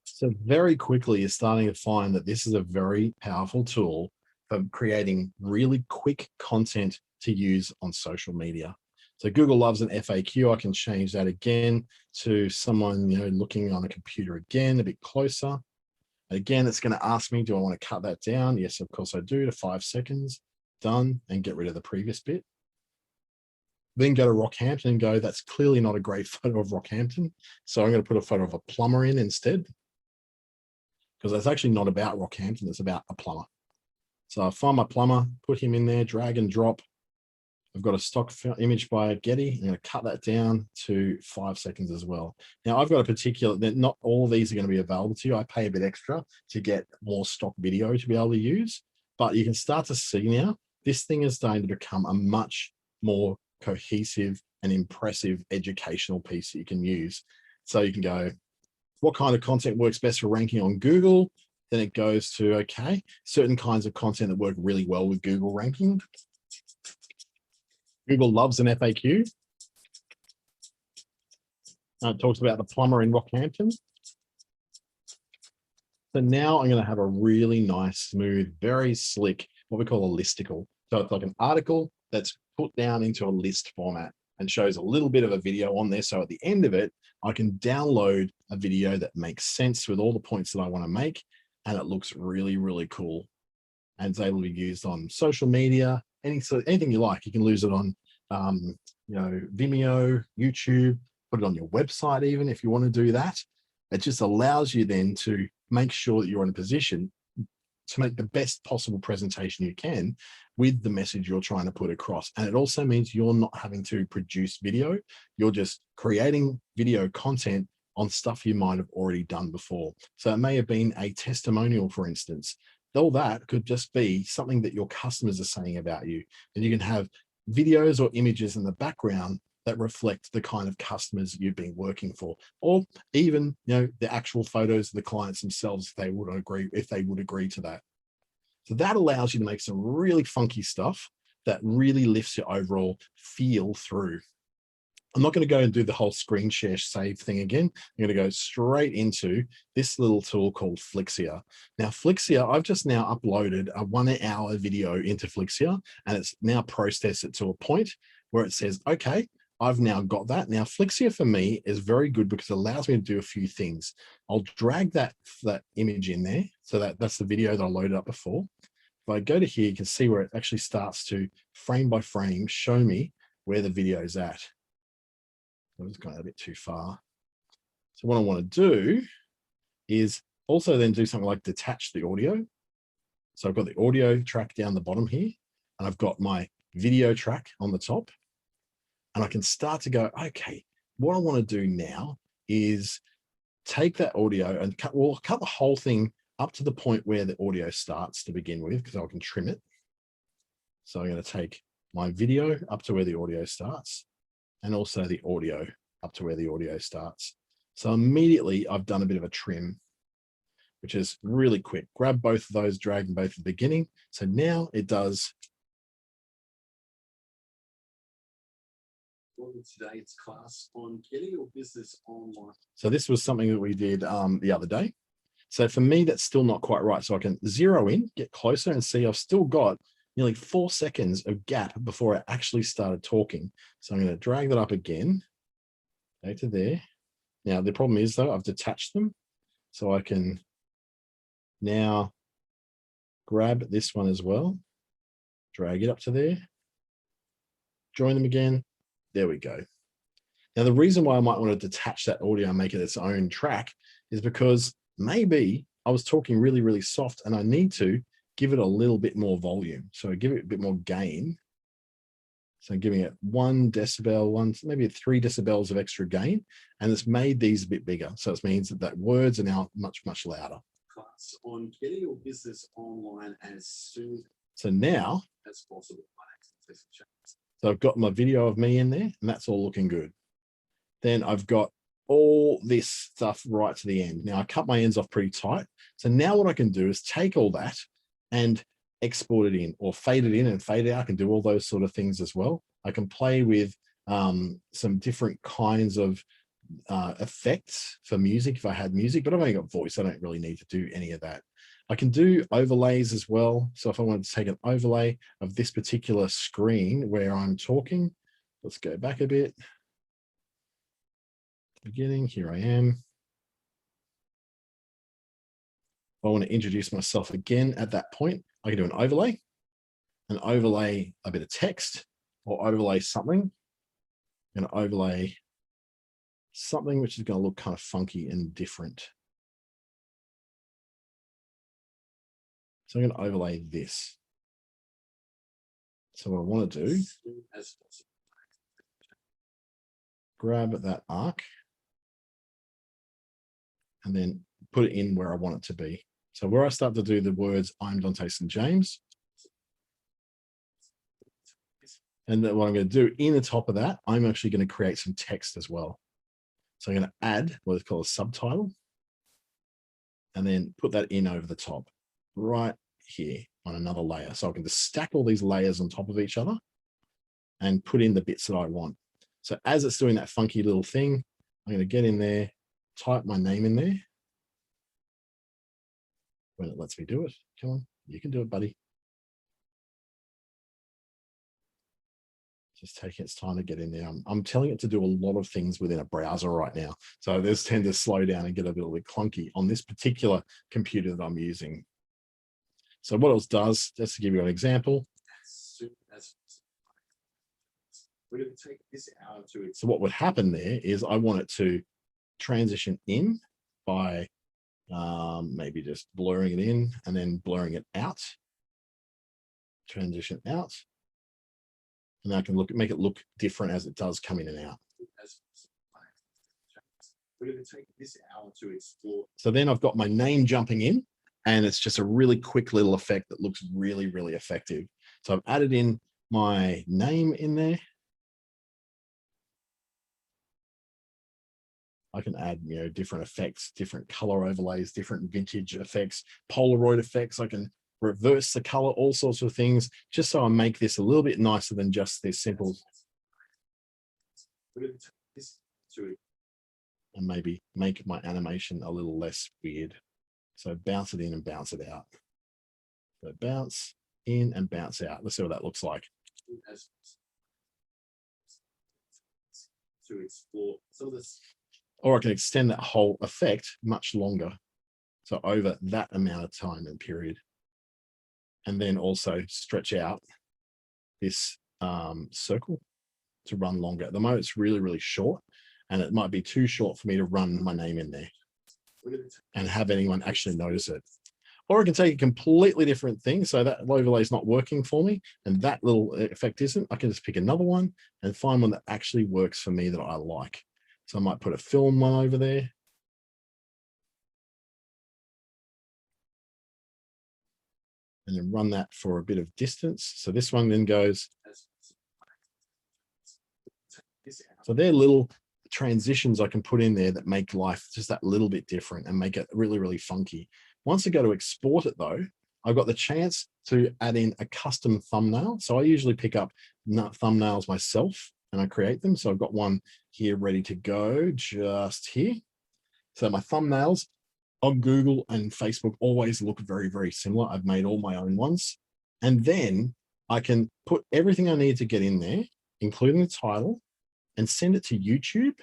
So very quickly, you're starting to find that this is a very powerful tool for creating really quick content to use on social media. So Google loves an FAQ. I can change that again to someone, you know, looking on a computer again, a bit closer. Again, it's going to ask me, do I want to cut that down? Yes, of course I do, to 5 seconds. Done, and get rid of the previous bit. Then go to Rockhampton and go, that's clearly not a great photo of Rockhampton. So I'm going to put a photo of a plumber in instead, because that's actually not about Rockhampton, it's about a plumber. So I find my plumber, put him in there, drag and drop. I've got a stock image by Getty. I'm going to cut that down to 5 seconds as well. Now I've got a particular, not all of these are going to be available to you. I pay a bit extra to get more stock video to be able to use, but you can start to see now, this thing is starting to become a much more cohesive and impressive educational piece that you can use. So you can go, what kind of content works best for ranking on Google? Then it goes to, okay, certain kinds of content that work really well with Google ranking. Google loves an FAQ. It talks about the plumber in Rockhampton. So now I'm going to have a really nice, smooth, very slick, what we call a listicle. So it's like an article that's put down into a list format and shows a little bit of a video on there. So at the end of it, I can download a video that makes sense with all the points that I want to make. And it looks really, really cool. And it's able to be used on social media, anything you like. You can use it on, you know, Vimeo, YouTube, put it on your website even if you want to do that. It just allows you then to make sure that you're in a position to make the best possible presentation you can with the message you're trying to put across. And it also means you're not having to produce video. You're just creating video content on stuff you might have already done before. So it may have been a testimonial, for instance. All that could just be something that your customers are saying about you. And you can have videos or images in the background that reflect the kind of customers you've been working for, or even, you know, the actual photos of the clients themselves, if they would agree to that. So that allows you to make some really funky stuff that really lifts your overall feel through. I'm not going to go and do the whole screen share save thing again. I'm going to go straight into this little tool called Flixia. Now, Flixia, I've just now uploaded a 1-hour video into Flixia, and it's now processed it to a point where it says, okay, I've now got that. Now, Flixia for me is very good because it allows me to do a few things. I'll drag that image in there. So that's the video that I loaded up before. If I go to here, you can see where it actually starts to frame by frame show me where the video is at. I've just gone a bit too far. So what I want to do is also then do something like detach the audio. So I've got the audio track down the bottom here, and I've got my video track on the top. And I can start to go, okay, what I want to do now is take that audio and cut the whole thing up to the point where the audio starts to begin with, because I can trim it. So I'm going to take my video up to where the audio starts, and also the audio up to where the audio starts. So immediately I've done a bit of a trim, which is really quick. Grab both of those, drag them both at the beginning. So now it does. Today's class on getting your business online. So this was something that we did the other day. So for me, that's still not quite right. So I can zero in, get closer, and see I've still got nearly 4 seconds of gap before I actually started talking. So I'm going to drag that up again, go to there. Now the problem is though, I've detached them. So I can now grab this one as well, drag it up to there, join them again. There we go. Now, the reason why I might want to detach that audio and make it its own track is because maybe I was talking really, really soft and I need to give it a little bit more volume. So give it a bit more gain. So I'm giving it 1 decibel, maybe 3 decibels of extra gain, and it's made these a bit bigger. So it means that words are now much, much louder. Class on getting your business online as soon. So now as possible. So I've got my video of me in there, and that's all looking good. Then I've got all this stuff right to the end. Now I cut my ends off pretty tight. So now what I can do is take all that and export it in, or fade it in and fade it out. I can do all those sort of things as well. I can play with some different kinds of effects for music if I had music, but I've only got voice. I don't really need to do any of that. I can do overlays as well. So if I wanted to take an overlay of this particular screen where I'm talking, let's go back a bit. Beginning, here I am. If I want to introduce myself again at that point, I can do an overlay a bit of text, or overlay something. I'm going to overlay something which is going to look kind of funky and different. So I'm going to overlay this. So what I want to do, grab that arc and then put it in where I want it to be. So where I start to do the words, I'm Dante St. James. And then what I'm going to do in the top of that, I'm actually going to create some text as well. So I'm going to add what is called a subtitle, and then put that in over the top right here on another layer. So I can just stack all these layers on top of each other and put in the bits that I want. So as it's doing that funky little thing, I'm going to get in there, type my name in there. When it lets me do it. Come on, you can do it, buddy. Just taking its time to get in there. I'm telling it to do a lot of things within a browser right now. So this tend to slow down and get a little bit clunky on this particular computer that I'm using. So what else does, just to give you an example, we're going to take this out to it. So what would happen there is I want it to transition in by maybe just blurring it in and then blurring it out, transition out. And I can make it look different as it does come in and out. We're going to take this hour to explore. So then I've got my name jumping in, and it's just a really quick little effect that looks really, really effective. So I've added in my name in there. I can add, different effects, different color overlays, different vintage effects, Polaroid effects. I can reverse the color, all sorts of things, just so I make this a little bit nicer than just this simple. And maybe make my animation a little less weird. So bounce it in and bounce it out. So bounce in and bounce out. Let's see what that looks like. To explore some of this. Or I can extend that whole effect much longer. So over that amount of time and period. And then also stretch out this circle to run longer. At the moment, it's really, really short. and it might be too short for me to run my name in there and have anyone actually notice it. Or I can take a completely different thing. So that overlay is not working for me and that little effect isn't. I can just pick another one and find one that actually works for me that I like. So I might put a film one over there. And then run that for a bit of distance. So this one then goes. So they're little transitions I can put in there that make life just that little bit different and make it really, really funky. Once I go to export it though, I've got the chance to add in a custom thumbnail. So I usually pick up thumbnails myself and I create them. So I've got one here ready to go just here. So my thumbnails on Google and Facebook always look very, very similar. I've made all my own ones. And then I can put everything I need to get in there, including the title, and send it to YouTube,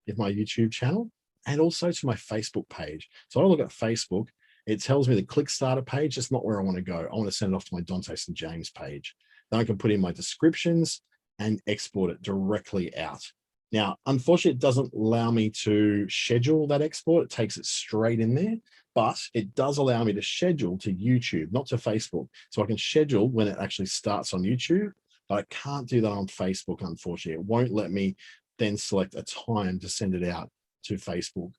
if my YouTube channel, and also to my Facebook page. So I look at Facebook, it tells me the click starter page. That's not where I want to go. I want to send it off to my Dante St. James page. Then I can put in my descriptions and export it directly out. Now, unfortunately, it doesn't allow me to schedule that export. It takes it straight in there, but it does allow me to schedule to YouTube, not to Facebook. So I can schedule when it actually starts on YouTube, but I can't do that on Facebook, unfortunately. It won't let me then select a time to send it out to Facebook.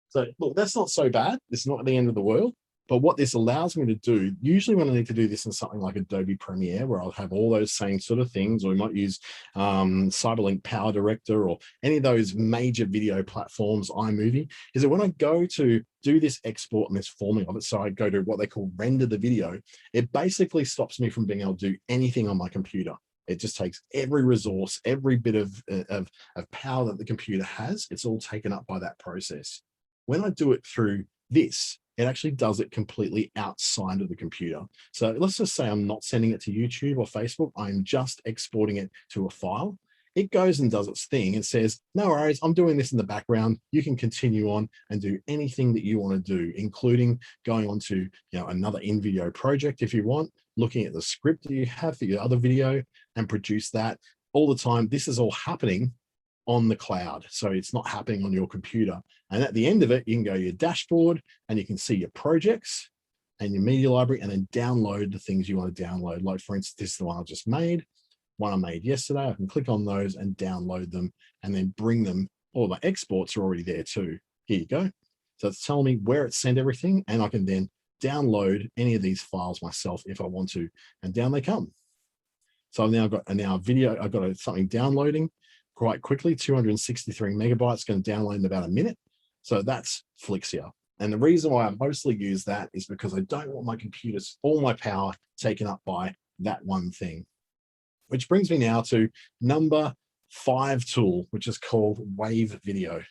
So look, that's not so bad. It's not the end of the world. But what this allows me to do, usually when I need to do this in something like Adobe Premiere, where I'll have all those same sort of things, or we might use Cyberlink Power Director or any of those major video platforms, iMovie, is that when I go to do this export and this forming of it, so I go to what they call render the video, it basically stops me from being able to do anything on my computer. It just takes every resource, every bit of power that the computer has, it's all taken up by that process. When I do it through this, it actually does it completely outside of the computer. So let's just say I'm not sending it to YouTube or Facebook. I'm just exporting it to a file. It goes and does its thing and says, no worries, I'm doing this in the background. You can continue on and do anything that you want to do, including going on to another InVideo project if you want, looking at the script that you have for your other video and produce that all the time. This is all happening on the cloud. So it's not happening on your computer. And at the end of it, you can go to your dashboard and you can see your projects and your media library and then download the things you want to download. Like for instance, this is the one I just made, one I made yesterday. I can click on those and download them and then bring them. All my exports are already there too. Here you go. So it's telling me where it sent everything and I can then download any of these files myself if I want to, and down they come. So I've now got a video, I've got something downloading quite quickly, 263 megabytes, going to download in about a minute. So that's Flixia. And the reason why I mostly use that is because I don't want my computers, all my power taken up by that one thing. Which brings me now to number 5 tool, which is called Wave Video.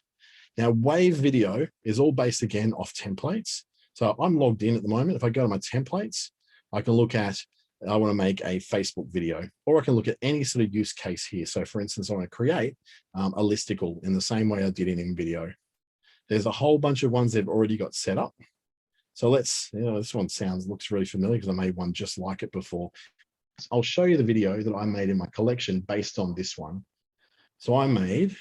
Now, Wave Video is all based again off templates. So I'm logged in at the moment. If I go to my templates, I can look at, I want to make a Facebook video, or I can look at any sort of use case here. So for instance, I want to create a listicle in the same way I did in InVideo. There's a whole bunch of ones they've already got set up. So let's, this one looks really familiar because I made one just like it before. I'll show you the video that I made in my collection based on this one. So I made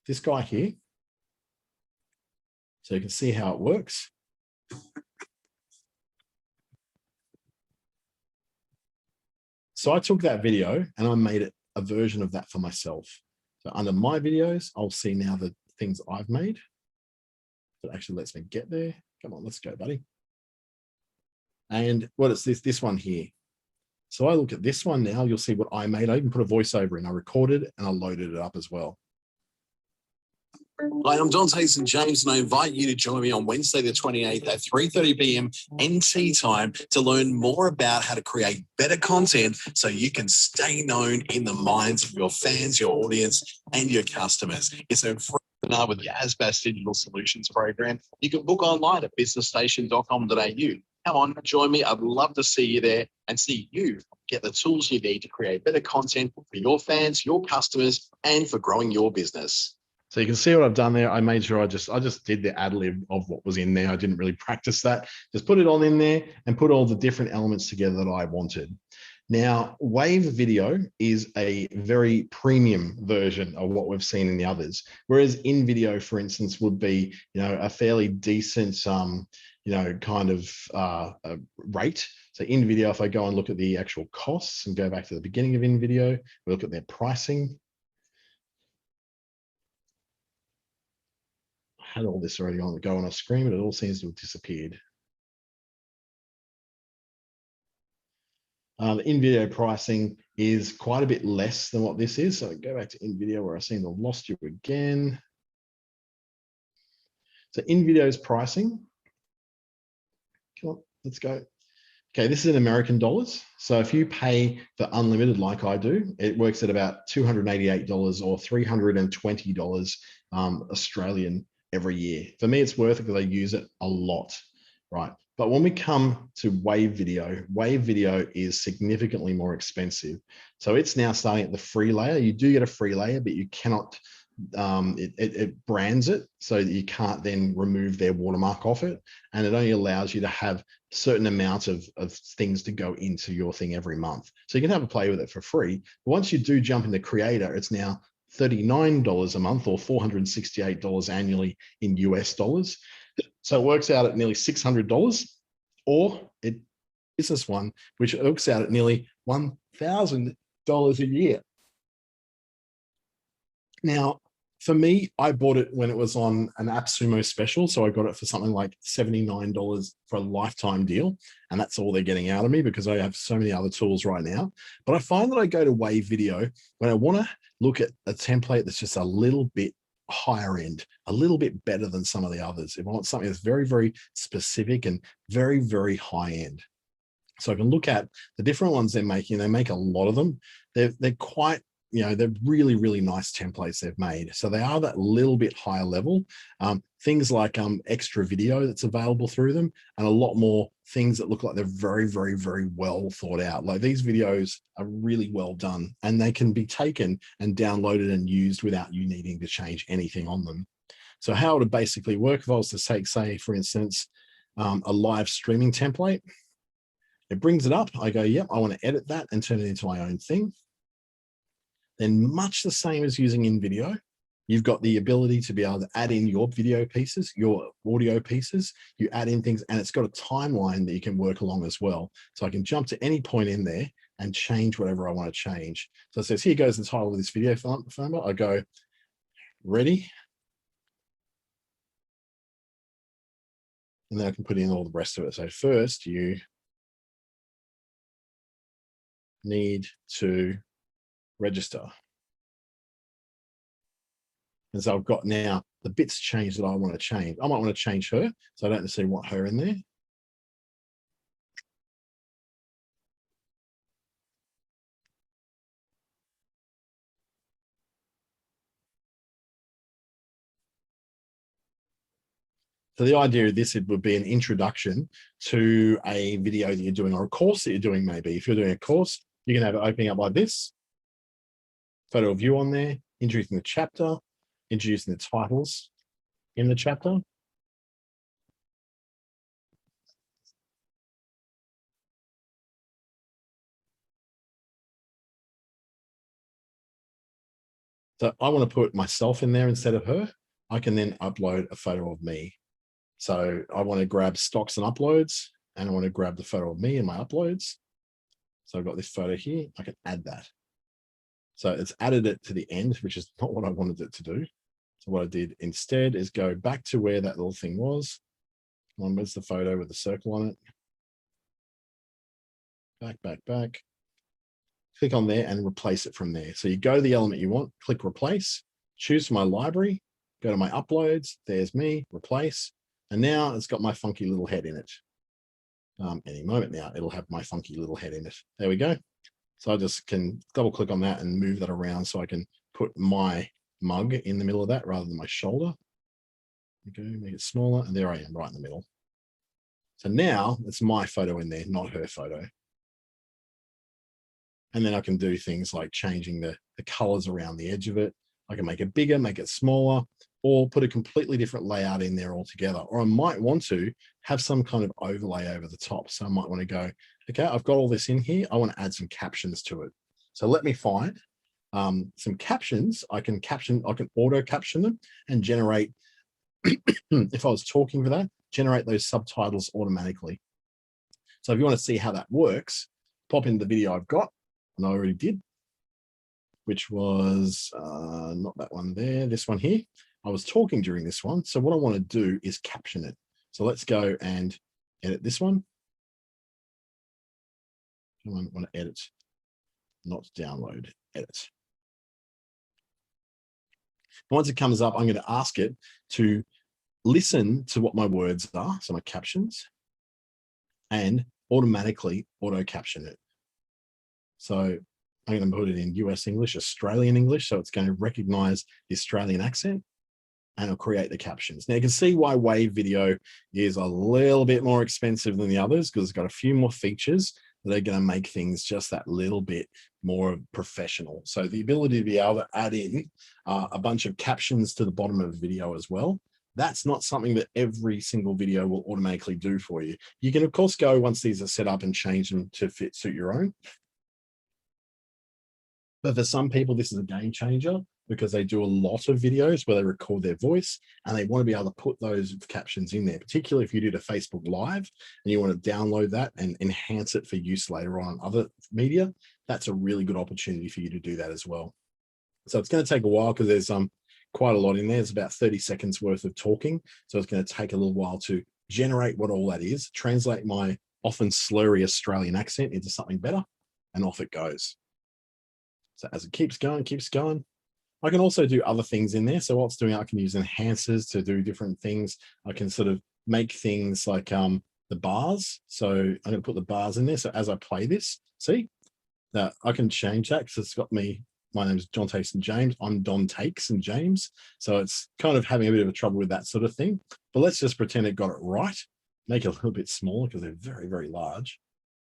this guy here. So you can see how it works. So I took that video and I made it a version of that for myself. So under my videos, I'll see now the things I've made. That actually lets me get there. Come on, let's go, buddy. And what is this one here? So I look at this one now, you'll see what I made. I even put a voiceover in. I recorded and I loaded it up as well. Hi, I'm Dante St. James, and I invite you to join me on Wednesday the 28th at 3:30 p.m. NT time to learn more about how to create better content so you can stay known in the minds of your fans, your audience, and your customers. It's a free webinar with the ASBAS Digital Solutions Program. You can book online at businessstation.com.au. Come on, join me. I'd love to see you there and see you get the tools you need to create better content for your fans, your customers, and for growing your business. So you can see what I've done there. I made sure I just did the ad lib of what was in there. I didn't really practice that. Just put it all in there and put all the different elements together that I wanted. Now, Wave Video is a very premium version of what we've seen in the others, whereas InVideo, for instance, would be, a fairly decent, kind of rate. So InVideo, if I go and look at the actual costs and go back to the beginning of InVideo, we look at their pricing. I had all this already on a screen, but it all seems to have disappeared. The InVideo pricing is quite a bit less than what this is. So go back to InVideo where I seem to have lost you again. So InVideo's pricing, come on, let's go. Okay, this is in American dollars. So if you pay for unlimited like I do, it works at about $288 or $320 Australian every year. For me, it's worth it because I use it a lot, right? But when we come to Wave Video is significantly more expensive. So it's now starting at the free layer. You do get a free layer, but you cannot, it brands it so that you can't then remove their watermark off it. And it only allows you to have a certain amount of things to go into your thing every month. So you can have a play with it for free. But once you do jump into Creator, it's now $39 a month or $468 annually in US dollars. So it works out at nearly $600, or it business one, which works out at nearly $1,000 a year. Now, for me, I bought it when it was on an AppSumo special. So I got it for something like $79 for a lifetime deal. And that's all they're getting out of me because I have so many other tools right now. But I find that I go to Wave Video when I want to look at a template that's just a little bit higher end, a little bit better than some of the others. If I want something that's very, very specific and very, very high end. So I can look at the different ones they're making. They make a lot of them. They're quite, they're really, really nice templates they've made. So they are that little bit higher level. Things like extra video that's available through them, and a lot more things that look like they're very, very, very well thought out. Like these videos are really well done, and they can be taken and downloaded and used without you needing to change anything on them. So how it would basically work, if I was to take, say, for instance, a live streaming template, it brings it up. I go, yep, I want to edit that and turn it into my own thing. Then much the same as using InVideo, you've got the ability to be able to add in your video pieces, your audio pieces, you add in things, and it's got a timeline that you can work along as well. So I can jump to any point in there and change whatever I want to change. So it says, here goes the title of this video format. I go, ready. And then I can put in all the rest of it. So first you need to register. And so I've got now the bits changed that I want to change. I might want to change her, so I don't necessarily want her in there. So the idea of this, it would be an introduction to a video that you're doing or a course that you're doing. Maybe if you're doing a course, you can have it opening up like this. Photo of you on there, introducing the chapter, introducing the titles in the chapter. So I want to put myself in there instead of her. I can then upload a photo of me. So I want to grab stocks and uploads, and I want to grab the photo of me in my uploads. So I've got this photo here. I can add that. So it's added it to the end, which is not what I wanted it to do. So what I did instead is go back to where that little thing was. Where's the photo with the circle on it? Back. Click on there and replace it from there. So you go to the element you want, click replace, choose my library, go to my uploads. There's me, replace. And now it's got my funky little head in it. Any moment now, it'll have my funky little head in it. There we go. So I just can double click on that and move that around so I can put my mug in the middle of that rather than my shoulder. Okay, make it smaller, and there I am right in the middle. So now it's my photo in there, not her photo. And then I can do things like changing the colors around the edge of it. I can make it bigger, make it smaller. or put a completely different layout in there altogether. Or I might want to have some kind of overlay over the top. So I might want to go, okay, I've got all this in here. I want to add some captions to it. So let me find some captions. I can auto caption them and generate, if I was talking for that, generate those subtitles automatically. So if you want to see how that works, pop in the video I've got, and I already did, which was not that one there, this one here. I was talking during this one. So what I want to do is caption it. So let's go and edit this one. I want to edit, not download, edit. Once it comes up, I'm going to ask it to listen to what my words are, so my captions, and automatically auto caption it. So I'm going to put it in US English, Australian English. So it's going to recognize the Australian accent and it'll create the captions. Now you can see why Wave Video is a little bit more expensive than the others, because it's got a few more features that are going to make things just that little bit more professional. So the ability to be able to add in a bunch of captions to the bottom of the video as well, that's not something that every single video will automatically do for you. You can, of course, go once these are set up and change them to suit your own. But for some people, this is a game changer because they do a lot of videos where they record their voice and they want to be able to put those captions in there, particularly if you did a Facebook Live and you want to download that and enhance it for use later on other media. That's a really good opportunity for you to do that as well. So it's going to take a while because there's quite a lot in there. It's about 30 seconds worth of talking. So it's going to take a little while to generate what all that is, translate my often slurry Australian accent into something better, and off it goes. So as it keeps going, I can also do other things in there. So while it's doing, I can use enhancers to do different things. I can sort of make things like the bars. So I'm going to put the bars in there. So as I play this, see that I can change that because it's got me. My name is John Takes and James. I'm Don Takes and James. So it's kind of having a bit of a trouble with that sort of thing. But let's just pretend it got it right. Make it a little bit smaller because they're very, very large.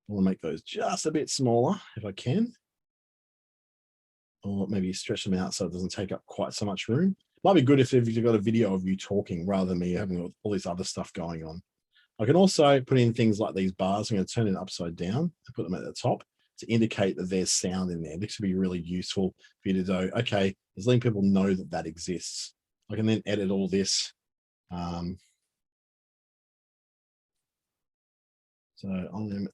I want to make those just a bit smaller if I can. Or maybe stretch them out so it doesn't take up quite so much room. Might be good if you've got a video of you talking rather than me having all this other stuff going on. I can also put in things like these bars. I'm going to turn it upside down and put them at the top to indicate that there's sound in there. This would be really useful for you to do. Okay, just letting people know that that exists. I can then edit all this. So I'm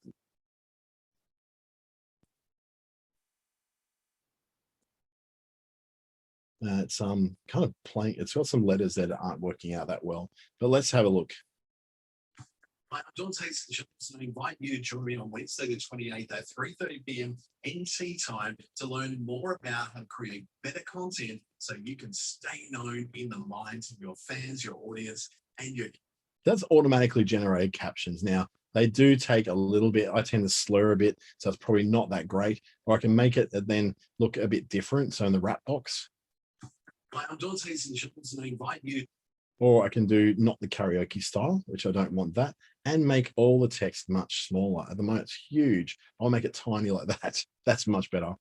it's kind of playing, it's got some letters that aren't working out that well, but let's have a look. I'm John Takes and I invite you to join me on Wednesday the 28th at 3:30 p.m. NT time to learn more about how to create better content so you can stay known in the minds of your fans, your audience, and your... That's automatically generated captions. Now, they do take a little bit. I tend to slur a bit, so it's probably not that great. Or I can make it and then look a bit different. So in the wrap box. I'm John Takes and I invite you. Or I can do not the karaoke style, which I don't want that, and make all the text much smaller. At the moment, it's huge. I'll make it tiny like that. That's much better.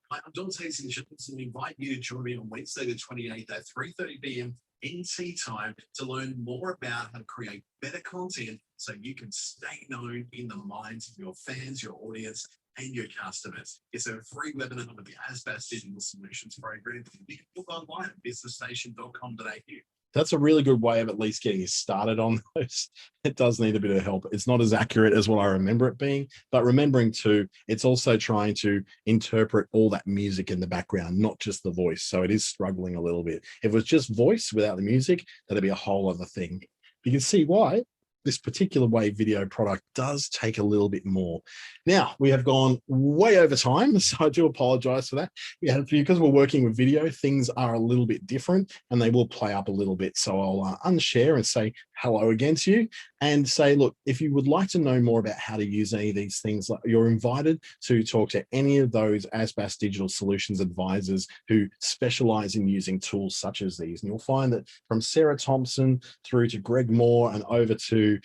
I'm John Takes and I invite you to join me on Wednesday the 28th at 3:30 p.m. NT time to learn more about how to create better content so you can stay known in the minds of your fans, your audience, and your customers. It's a free webinar of the ASBAS Digital Solutions Program. You can book online at businessstation.com.au. That's a really good way of at least getting started on those. It does need a bit of help. It's not as accurate as what I remember it being, but remembering too, it's also trying to interpret all that music in the background, not just the voice. So it is struggling a little bit. If it was just voice without the music, that'd be a whole other thing. You can see why this particular Wave Video product does take a little bit more. Now, we have gone way over time, so I do apologize for that. Because we're working with video, things are a little bit different and they will play up a little bit. So I'll unshare and say hello again to you and say, look, if you would like to know more about how to use any of these things, you're invited to talk to any of those ASBAS Digital Solutions advisors who specialize in using tools such as these. And you'll find that from Sarah Thompson through to Greg Moore and over to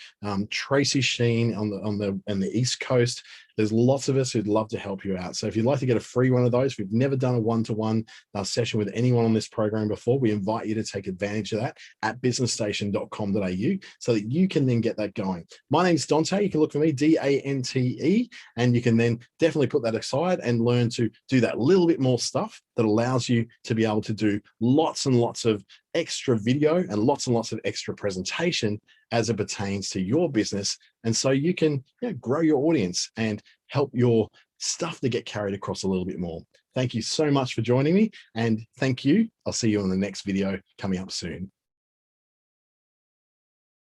Tracy Sheen on the East Coast, There's lots of us who'd love to help you out. So if you'd like to get a free one of those, if we've never done a one-to-one session with anyone on this program before, we invite you to take advantage of that at businessstation.com.au so that you can then get that going. My name's Dante. You can look for me, Dante, and you can then definitely put that aside and learn to do that little bit more stuff that allows you to be able to do lots and lots of extra video and lots of extra presentation as it pertains to your business. And so you can grow your audience and help your stuff to get carried across a little bit more. Thank you so much for joining me, and thank you. I'll see you on the next video coming up soon.